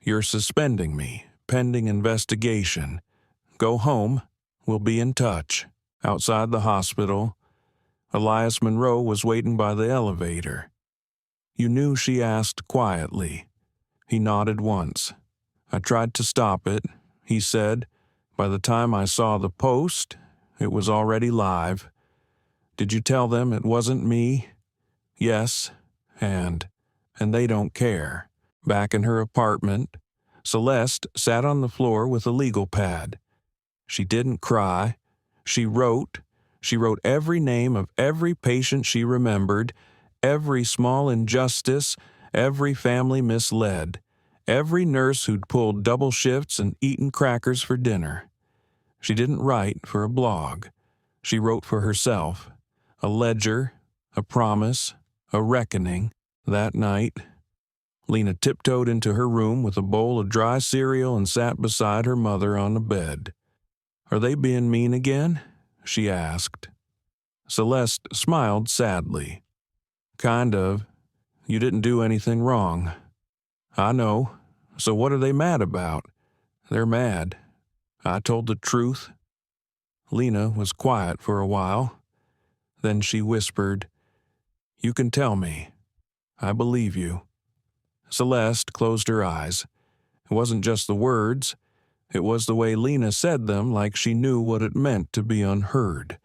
"You're suspending me, pending investigation. Go home. We'll be in touch." Outside the hospital, Elias Monroe was waiting by the elevator. "You knew?" she asked quietly. He nodded once. "I tried to stop it," he said. "By the time I saw the post, it was already live." "Did you tell them it wasn't me?" "Yes, and they don't care." Back in her apartment, Celeste sat on the floor with a legal pad. She didn't cry. She wrote. She wrote every name of every patient she remembered, every small injustice, every family misled, every nurse who'd pulled double shifts and eaten crackers for dinner. She didn't write for a blog. She wrote for herself. A ledger, a promise, a reckoning. That night, Lena tiptoed into her room with a bowl of dry cereal and sat beside her mother on the bed. "Are they being mean again?" she asked. Celeste smiled sadly. Kind of. You didn't do anything wrong. I know. So what are they mad about? They're mad. I told the truth. Lena was quiet for a while. Then she whispered, "You can tell me. I believe you." Celeste closed her eyes. It wasn't just the words. It was the way Lena said them, like she knew what it meant to be unheard.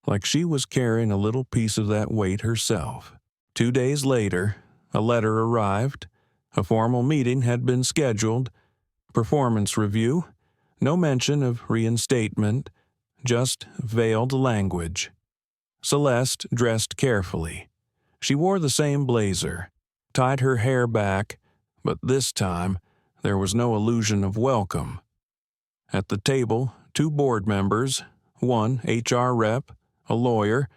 Like she was carrying a little piece of that weight herself. 2 days later, a letter arrived. A formal meeting had been scheduled. Performance review. No mention of reinstatement. Just veiled language. Celeste dressed carefully. She wore the same blazer, tied her hair back, but this time there was no illusion of welcome. At the table, 2 board members, one HR rep, a lawyer.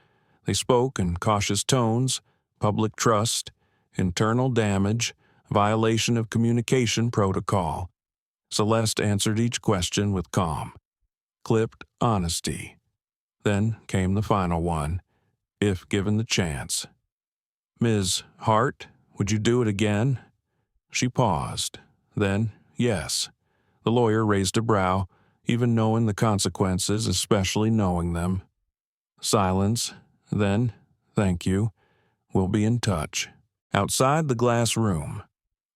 They spoke in cautious tones: public trust, internal damage, violation of communication protocol. Celeste answered each question with calm, clipped honesty. Then came the final one, if given the chance. "Ms. Hart, would you do it again?" She paused. Then, yes. The lawyer raised a brow, even knowing the consequences, especially knowing them. Silence. Then, "Thank you. We'll be in touch." Outside the glass room,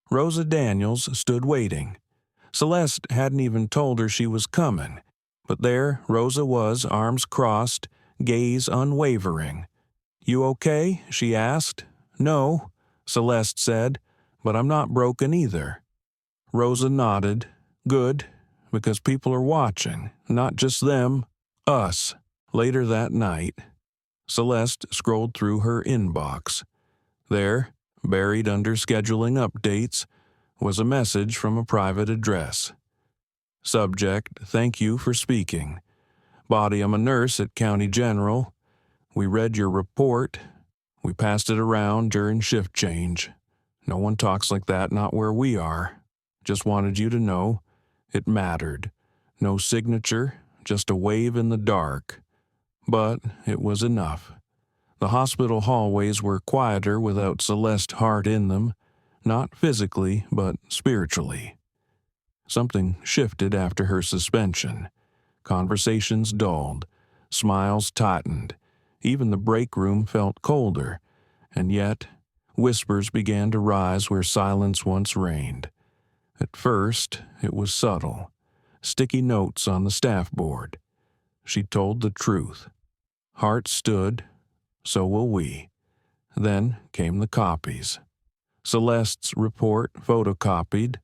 Rosa Daniels stood waiting. Celeste hadn't even told her she was coming, but there Rosa was, arms crossed, gaze unwavering. "You okay?" she asked. "No," Celeste said, "but I'm not broken either." Rosa nodded. "Good, because people are watching, not just them, us." Later that night, Celeste scrolled through her inbox. There, buried under scheduling updates, was a message from a private address. Subject: "Thank you for speaking." Body: "I'm a nurse at County General. We read your report. We passed it around during shift change. No one talks like that, not where we are. Just wanted you to know it mattered. No signature, just a wave in the dark. But it was enough." The hospital hallways were quieter without Celeste Hart in them, not physically, but spiritually. Something shifted after her suspension. Conversations dulled, smiles tightened, even the break room felt colder, and yet whispers began to rise where silence once reigned. At first, it was subtle. Sticky notes on the staff board. She told the truth. Hart stood. So will we. Then came the copies. Celeste's report photocopied,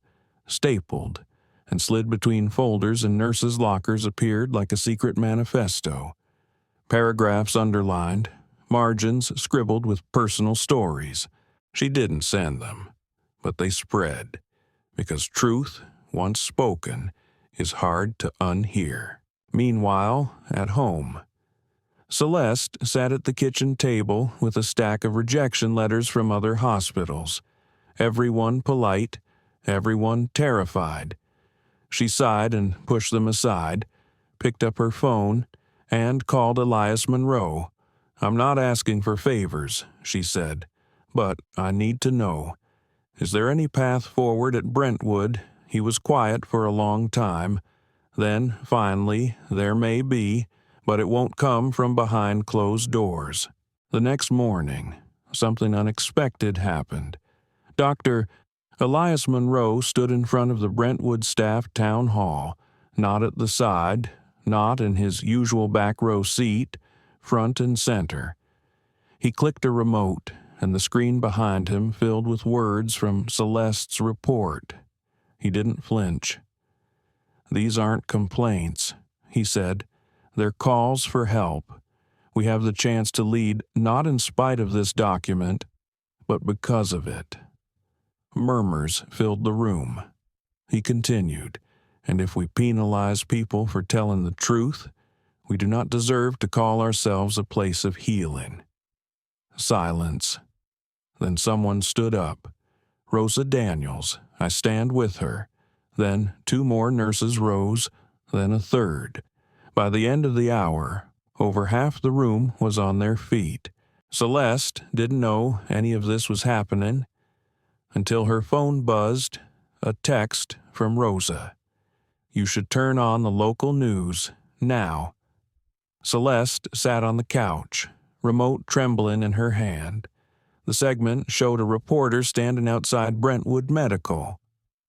stapled, and slid between folders in nurses' lockers appeared like a secret manifesto. Paragraphs underlined, margins scribbled with personal stories. She didn't send them, but they spread, because truth, once spoken, is hard to unhear. Meanwhile, at home, Celeste sat at the kitchen table with a stack of rejection letters from other hospitals. Everyone polite, everyone terrified. She sighed and pushed them aside, picked up her phone, and called Elias Monroe. "I'm not asking for favors," she said, "but I need to know. Is there any path forward at Brentwood?" He was quiet for a long time. Then, finally, "There may be, but it won't come from behind closed doors." The next morning, something unexpected happened. Dr. Elias Monroe stood in front of the Brentwood staff town hall, not at the side, not in his usual back row seat, front and center. He clicked a remote, and the screen behind him filled with words from Celeste's report. He didn't flinch. "These aren't complaints," he said. "They're calls for help. We have the chance to lead not in spite of this document, but because of it." Murmurs filled the room. He continued, "And if we penalize people for telling the truth, we do not deserve to call ourselves a place of healing." Silence. Then someone stood up. "Rosa Daniels. I stand with her." Then 2 more nurses rose, then a third. By the end of the hour, over half the room was on their feet. Celeste didn't know any of this was happening until her phone buzzed, a text from Rosa. "You should turn on the local news, now." Celeste sat on the couch, remote trembling in her hand. The segment showed a reporter standing outside Brentwood Medical.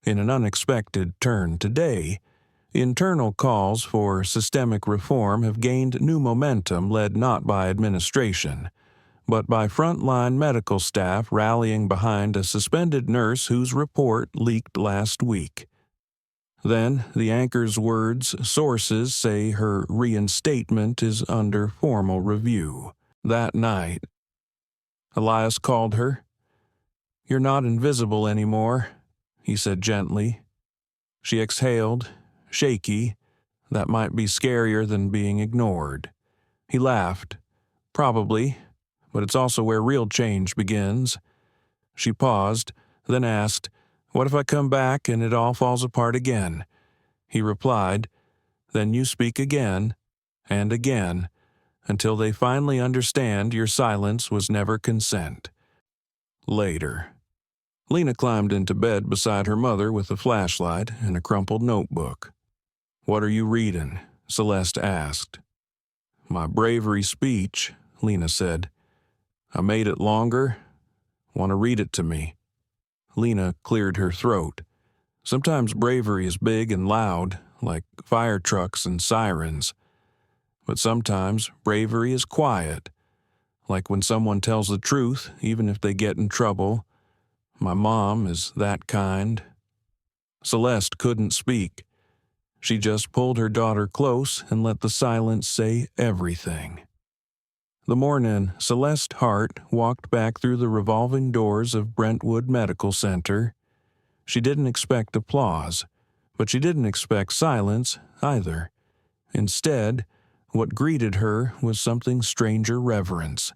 In an unexpected turn today, internal calls for systemic reform have gained new momentum, led not by administration, but by frontline medical staff rallying behind a suspended nurse whose report leaked last week. Then the anchor's words, "Sources say her reinstatement is under formal review." That night, Elias called her. "You're not invisible anymore," he said gently. She exhaled, shaky. That might be scarier than being ignored. He laughed. "Probably, but it's also where real change begins." She paused, then asked, "What if I come back and it all falls apart again?" He replied, "Then you speak again and again, until they finally understand your silence was never consent." Later. Lena climbed into bed beside her mother with a flashlight and a crumpled notebook. "What are you reading?" Celeste asked. "My bravery speech," Lena said. "I made it longer. Want to read it to me?" Lena cleared her throat. Sometimes bravery is big and loud, like fire trucks and sirens. But sometimes bravery is quiet, like when someone tells the truth, even if they get in trouble. My mom is that kind. Celeste couldn't speak. She just pulled her daughter close and let the silence say everything. The morning Celeste Hart walked back through the revolving doors of Brentwood Medical Center. She didn't expect applause, but she didn't expect silence either. Instead, what greeted her was something stranger reverence,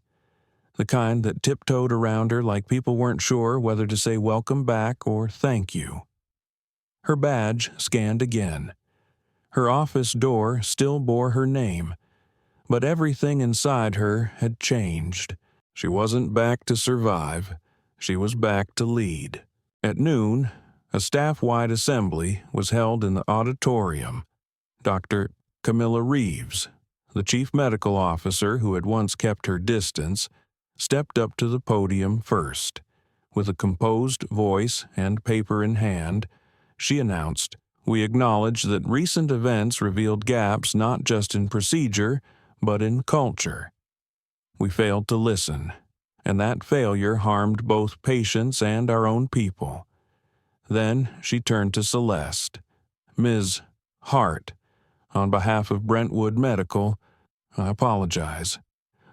the kind that tiptoed around her like people weren't sure whether to say welcome back or thank you. Her badge scanned again. Her office door still bore her name, but everything inside her had changed. She wasn't back to survive. She was back to lead. At noon, a staff-wide assembly was held in the auditorium. Dr. Camilla Reeves, the chief medical officer who had once kept her distance, stepped up to the podium first. With a composed voice and paper in hand, she announced, "We acknowledge that recent events revealed gaps not just in procedure, but in culture. We failed to listen, and that failure harmed both patients and our own people." Then she turned to Celeste. "Ms. Hart, on behalf of Brentwood Medical, I apologize.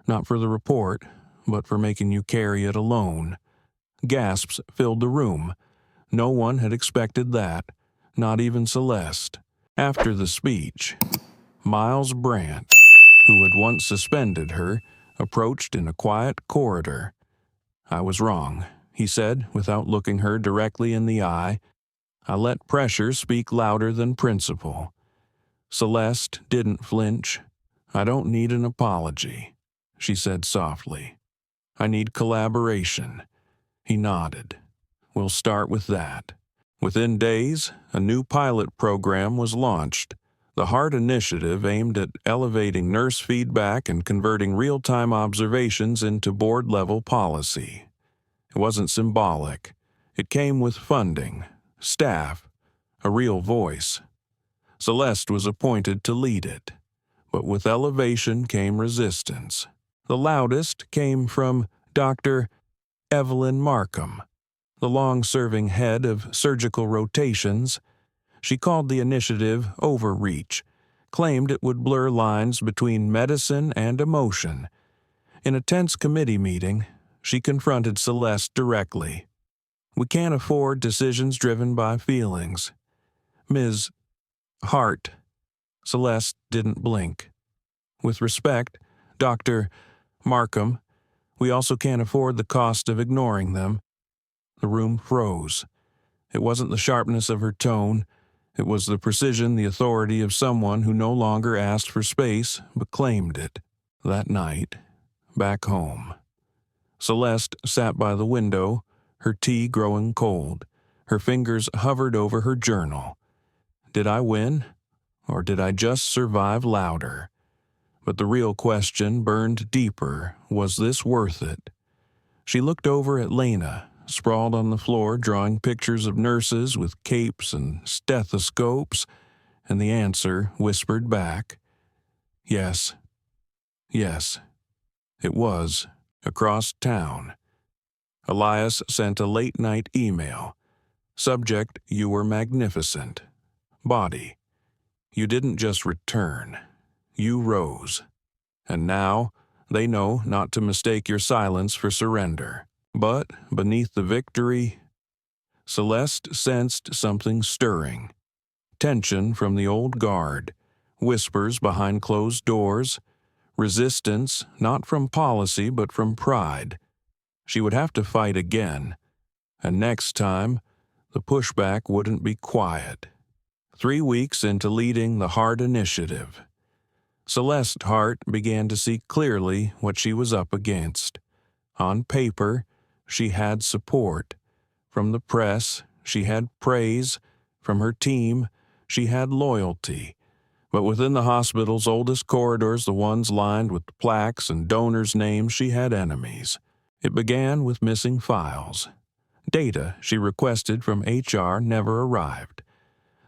Not for the report, but for making you carry it alone." Gasps filled the room. No one had expected that, not even Celeste. After the speech, Miles Brandt, who had once suspended her, approached in a quiet corridor. "I was wrong," he said, without looking her directly in the eye. "I let pressure speak louder than principle." Celeste didn't flinch. "I don't need an apology," she said softly. "I need collaboration." He nodded. "We'll start with that." Within days, a new pilot program was launched. The HEART initiative aimed at elevating nurse feedback and converting real-time observations into board-level policy. It wasn't symbolic. It came with funding, staff, a real voice. Celeste was appointed to lead it. But with elevation came resistance. The loudest came from Dr. Evelyn Markham, the long-serving head of surgical rotations. She called the initiative overreach, claimed it would blur lines between medicine and emotion. In a tense committee meeting, she confronted Celeste directly. "We can't afford decisions driven by feelings." "Ms. Hart." Celeste didn't blink. "With respect, Dr. Markham, we also can't afford the cost of ignoring them." The room froze. It wasn't the sharpness of her tone. It was the precision, the authority of someone who no longer asked for space, but claimed it. That night, back home, Celeste sat by the window, her tea growing cold. Her fingers hovered over her journal. Did I win, or did I just survive louder? But the real question burned deeper. Was this worth it? She looked over at Lena, sprawled on the floor drawing pictures of nurses with capes and stethoscopes, and the answer whispered back, yes, yes, it was, across town. Elias sent a late-night email. Subject, you were magnificent. Body, you didn't just return, you rose. And now, they know not to mistake your silence for surrender. But, beneath the victory, Celeste sensed something stirring. Tension from the old guard, whispers behind closed doors, resistance not from policy but from pride. She would have to fight again, and next time, the pushback wouldn't be quiet. 3 weeks into leading the Heart Initiative, Celeste Hart began to see clearly what she was up against. On paper, she had support. From the press, she had praise. From her team, she had loyalty. But within the hospital's oldest corridors, the ones lined with plaques and donors' names, she had enemies. It began with missing files. Data she requested from HR never arrived.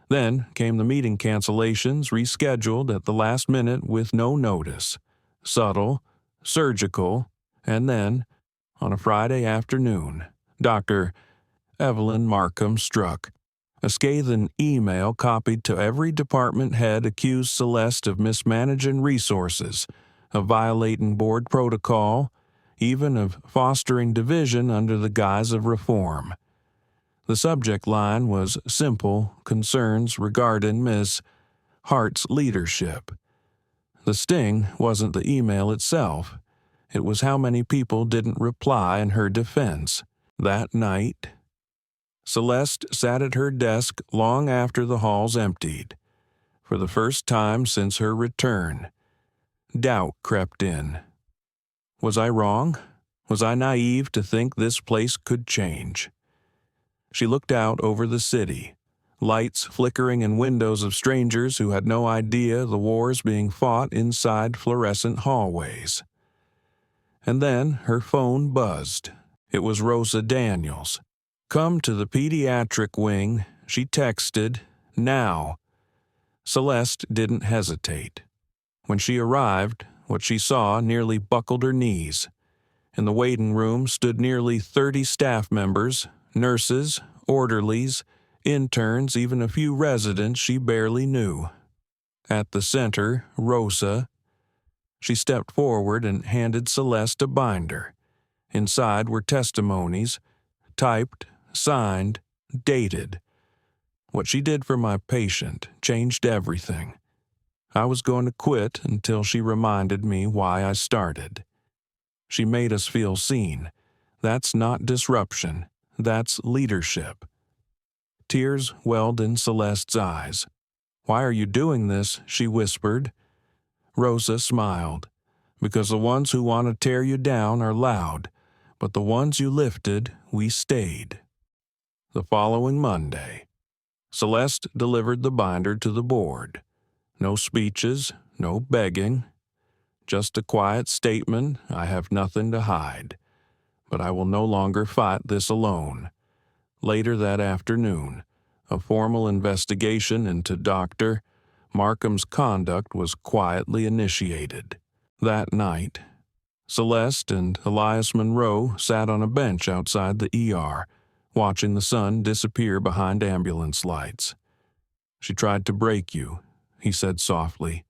Then came the meeting cancellations rescheduled at the last minute with no notice. Subtle, surgical, and then, on a Friday afternoon, Dr. Evelyn Markham struck. A scathing email copied to every department head accused Celeste of mismanaging resources, of violating board protocol, even of fostering division under the guise of reform. The subject line was simple concerns regarding Ms. Hart's leadership. The sting wasn't the email itself. It was how many people didn't reply in her defense. That night, Celeste sat at her desk long after the halls emptied. For the first time since her return, doubt crept in. Was I wrong? Was I naive to think this place could change? She looked out over the city, lights flickering in windows of strangers who had no idea the war's being fought inside fluorescent hallways. And then her phone buzzed. It was Rosa Daniels. Come to the pediatric wing, she texted, now. Celeste didn't hesitate. When she arrived, what she saw nearly buckled her knees. In the waiting room stood nearly 30 staff members, nurses, orderlies, interns, even a few residents she barely knew. At the center, Rosa. She stepped forward and handed Celeste a binder. Inside were testimonies, typed, signed, dated. What she did for my patient changed everything. I was going to quit until she reminded me why I started. She made us feel seen. That's not disruption. That's leadership. Tears welled in Celeste's eyes. Why are you doing this? She whispered. Rosa smiled. Because the ones who want to tear you down are loud, but the ones you lifted, we stayed. The following Monday, Celeste delivered the binder to the board. No speeches, no begging. Just a quiet statement, I have nothing to hide. But I will no longer fight this alone. Later that afternoon, a formal investigation into Dr. Markham's conduct was quietly initiated. That night, Celeste and Elias Monroe sat on a bench outside the ER, watching the sun disappear behind ambulance lights. She tried to break you, he said softly.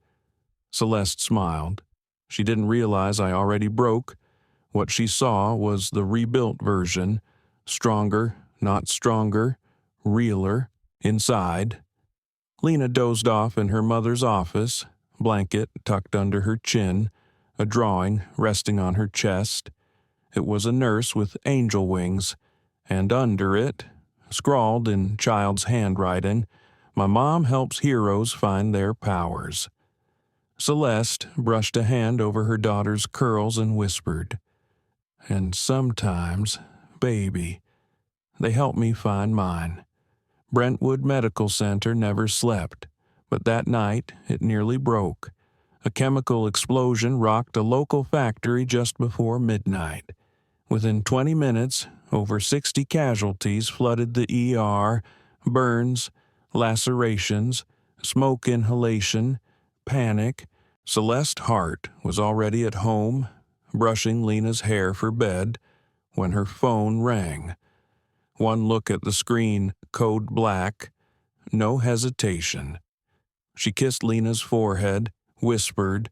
Celeste smiled. She didn't realize I already broke. What she saw was the rebuilt version, stronger, not stronger, realer, inside. Lena dozed off in her mother's office, blanket tucked under her chin, a drawing resting on her chest. It was a nurse with angel wings, and under it, scrawled in child's handwriting, "My mom helps heroes find their powers." Celeste brushed a hand over her daughter's curls and whispered, And sometimes, baby, they help me find mine. Brentwood Medical Center never slept, but that night it nearly broke. A chemical explosion rocked a local factory just before midnight. Within 20 minutes, over 60 casualties flooded the ER, burns, lacerations, smoke inhalation, panic. Celeste Hart was already at home, brushing Lena's hair for bed, when her phone rang. One look at the screen, code black, no hesitation. She kissed Lena's forehead, whispered,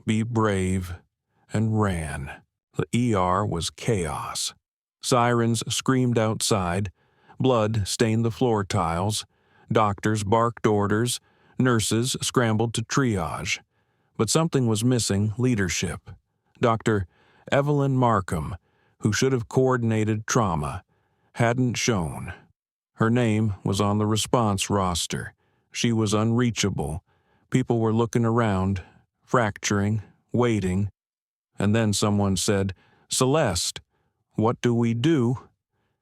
"Be brave," and ran. The ER was chaos. Sirens screamed outside, blood stained the floor tiles, doctors barked orders, nurses scrambled to triage. But something was missing: leadership. Dr. Evelyn Markham, who should have coordinated trauma, hadn't shown. Her name was on the response roster. She was unreachable. People were looking around, fracturing, waiting. And then someone said, "Celeste, what do we do?"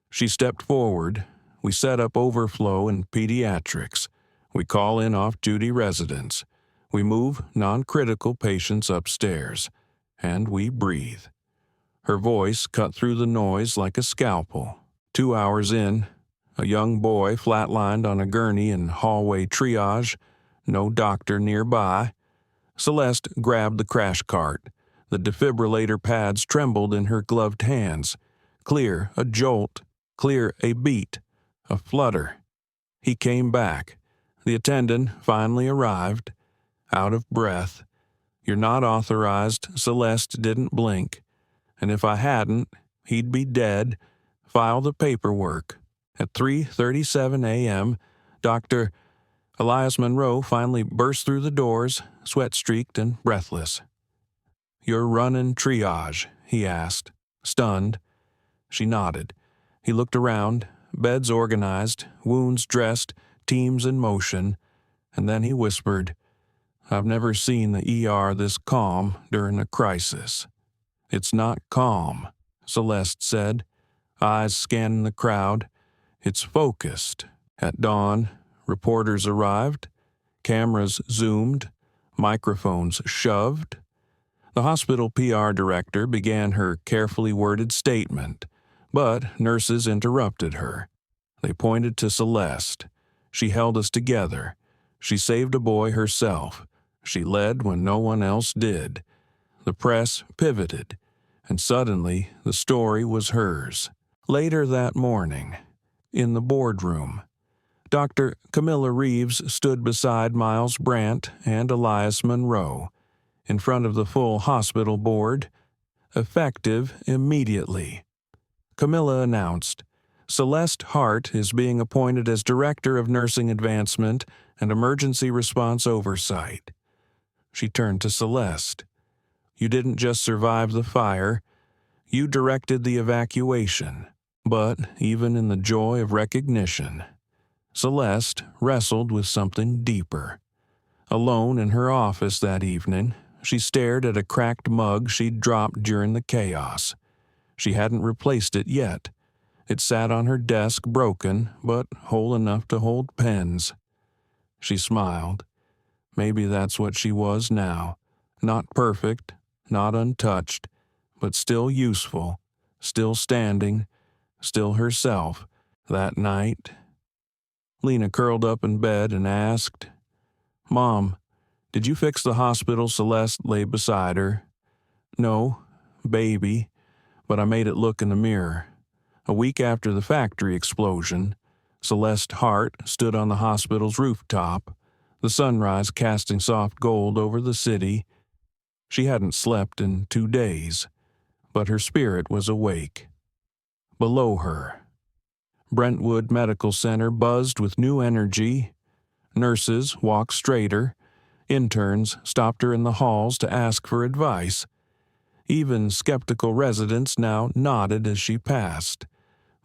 She stepped forward. "We set up overflow in pediatrics. We call in off-duty residents. We move non-critical patients upstairs. And we breathe." Her voice cut through the noise like a scalpel. 2 hours in, a young boy flatlined on a gurney in hallway triage, no doctor nearby. Celeste grabbed the crash cart. The defibrillator pads trembled in her gloved hands. Clear, a jolt. Clear, a beat. A flutter. He came back. The attendant finally arrived. Out of breath. "You're not authorized." Celeste didn't blink. "And if I hadn't, he'd be dead. File the paperwork." At 3:37 a.m., Dr. Elias Monroe finally burst through the doors, sweat-streaked and breathless. "You're running triage?" he asked, stunned. She nodded. He looked around, beds organized, wounds dressed, teams in motion, and then he whispered, "I've never seen the ER this calm during a crisis." "It's not calm," Celeste said, eyes scanning the crowd. "It's focused." At dawn, reporters arrived, cameras zoomed, microphones shoved. The hospital PR director began her carefully worded statement, but nurses interrupted her. They pointed to Celeste. "She held us together. She saved a boy herself. She led when no one else did." The press pivoted, and suddenly the story was hers. Later that morning, in the boardroom, Dr. Camilla Reeves stood beside Miles Brandt and Elias Monroe, in front of the full hospital board. "Effective immediately," Camilla announced. "Celeste Hart is being appointed as Director of Nursing Advancement and Emergency Response Oversight." She turned to Celeste. "You didn't just survive the fire, you directed the evacuation." But even in the joy of recognition, Celeste wrestled with something deeper. Alone in her office that evening, she stared at a cracked mug she'd dropped during the chaos. She hadn't replaced it yet. It sat on her desk, broken, but whole enough to hold pens. She smiled. Maybe that's what she was now. Not perfect, not untouched, but still useful, still standing, still herself. That night, Lena curled up in bed and asked, "Mom, did you fix the hospital?" Celeste lay beside her. "No, baby, but I made it look in the mirror." A week after the factory explosion, Celeste Hart stood on the hospital's rooftop, the sunrise casting soft gold over the city. She hadn't slept in 2 days, but her spirit was awake. Below her, Brentwood Medical Center buzzed with new energy. Nurses walked straighter. Interns stopped her in the halls to ask for advice. Even skeptical residents now nodded as she passed.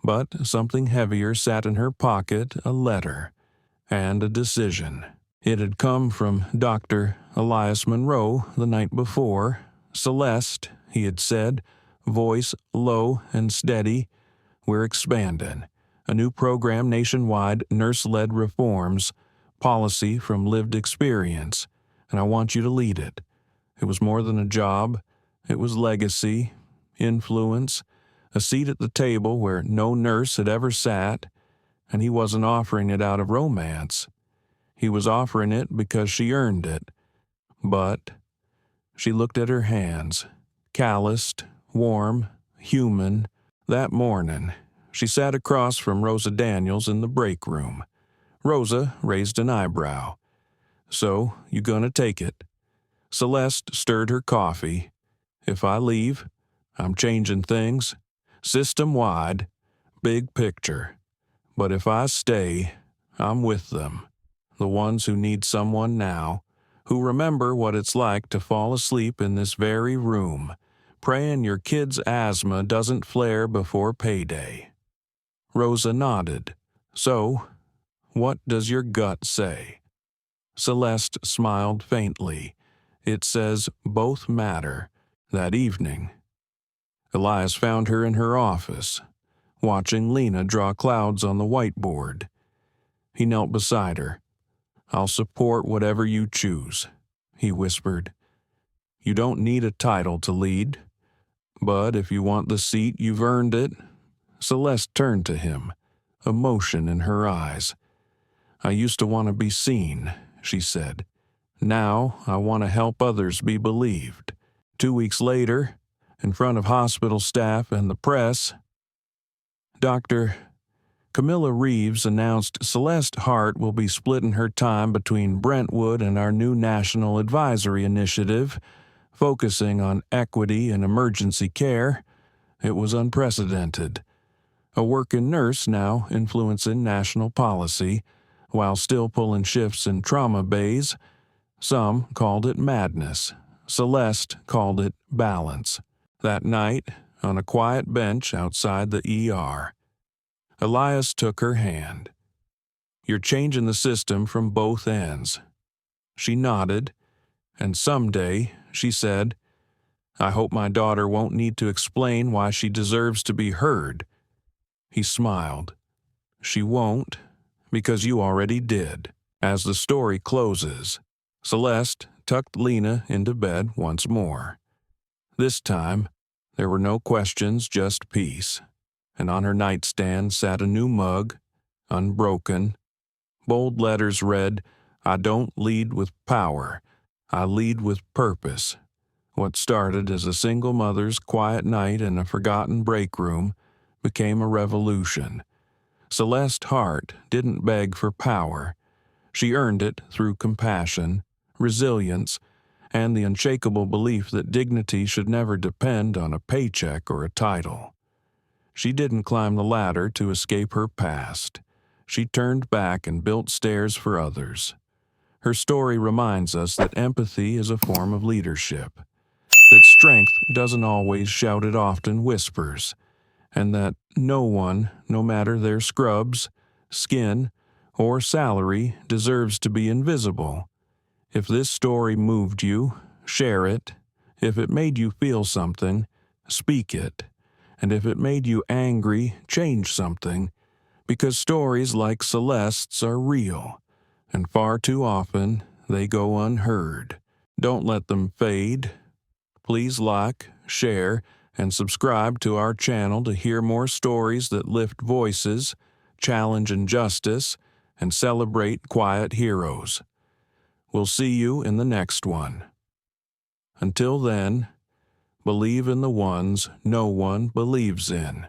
But something heavier sat in her pocket, a letter, and a decision. It had come from Dr. Elias Monroe the night before. "Celeste," he had said, voice low and steady. "We're expanding. A new program nationwide, nurse-led reforms, policy from lived experience, and I want you to lead it." It was more than a job. It was legacy, influence, a seat at the table where no nurse had ever sat, and he wasn't offering it out of romance. He was offering it because she earned it. But she looked at her hands, calloused, warm, human. That morning, she sat across from Rosa Daniels in the break room. Rosa raised an eyebrow. "So, you gonna take it?" Celeste stirred her coffee. "If I leave, I'm changing things, system-wide, big picture. But if I stay, I'm with them, the ones who need someone now, who remember what it's like to fall asleep in this very room, praying your kid's asthma doesn't flare before payday." Rosa nodded. "So, what does your gut say?" Celeste smiled faintly. "It says both matter." That evening, Elias found her in her office, watching Lena draw clouds on the whiteboard. He knelt beside her. "I'll support whatever you choose," he whispered. "You don't need a title to lead, but if you want the seat, you've earned it." Celeste turned to him, emotion in her eyes. "I used to want to be seen," she said. "Now I want to help others be believed." 2 weeks later, in front of hospital staff and the press, Dr. Camilla Reeves announced Celeste Hart will be splitting her time between Brentwood and our new National Advisory Initiative, focusing on equity and emergency care. It was unprecedented. A working nurse now influencing national policy, while still pulling shifts in trauma bays. Some called it madness. Celeste called it balance. That night, on a quiet bench outside the ER, Elias took her hand. "You're changing the system from both ends." She nodded, and someday, she said, "I hope my daughter won't need to explain why she deserves to be heard." He smiled. "She won't, because you already did." As the story closes, Celeste tucked Lena into bed once more. This time, there were no questions, just peace. And on her nightstand sat a new mug, unbroken. Bold letters read, "I don't lead with power. I lead with purpose." What started as a single mother's quiet night in a forgotten break room became a revolution. Celeste Hart didn't beg for power. She earned it through compassion, resilience, and the unshakable belief that dignity should never depend on a paycheck or a title. She didn't climb the ladder to escape her past. She turned back and built stairs for others. Her story reminds us that empathy is a form of leadership, that strength doesn't always shout, it often whispers, and that no one, no matter their scrubs, skin, or salary, deserves to be invisible. If this story moved you, share it. If it made you feel something, speak it. And if it made you angry, change something. Because stories like Celeste's are real, and far too often they go unheard. Don't let them fade. Please like, share, and subscribe to our channel to hear more stories that lift voices, challenge injustice, and celebrate quiet heroes. We'll see you in the next one. Until then, believe in the ones no one believes in.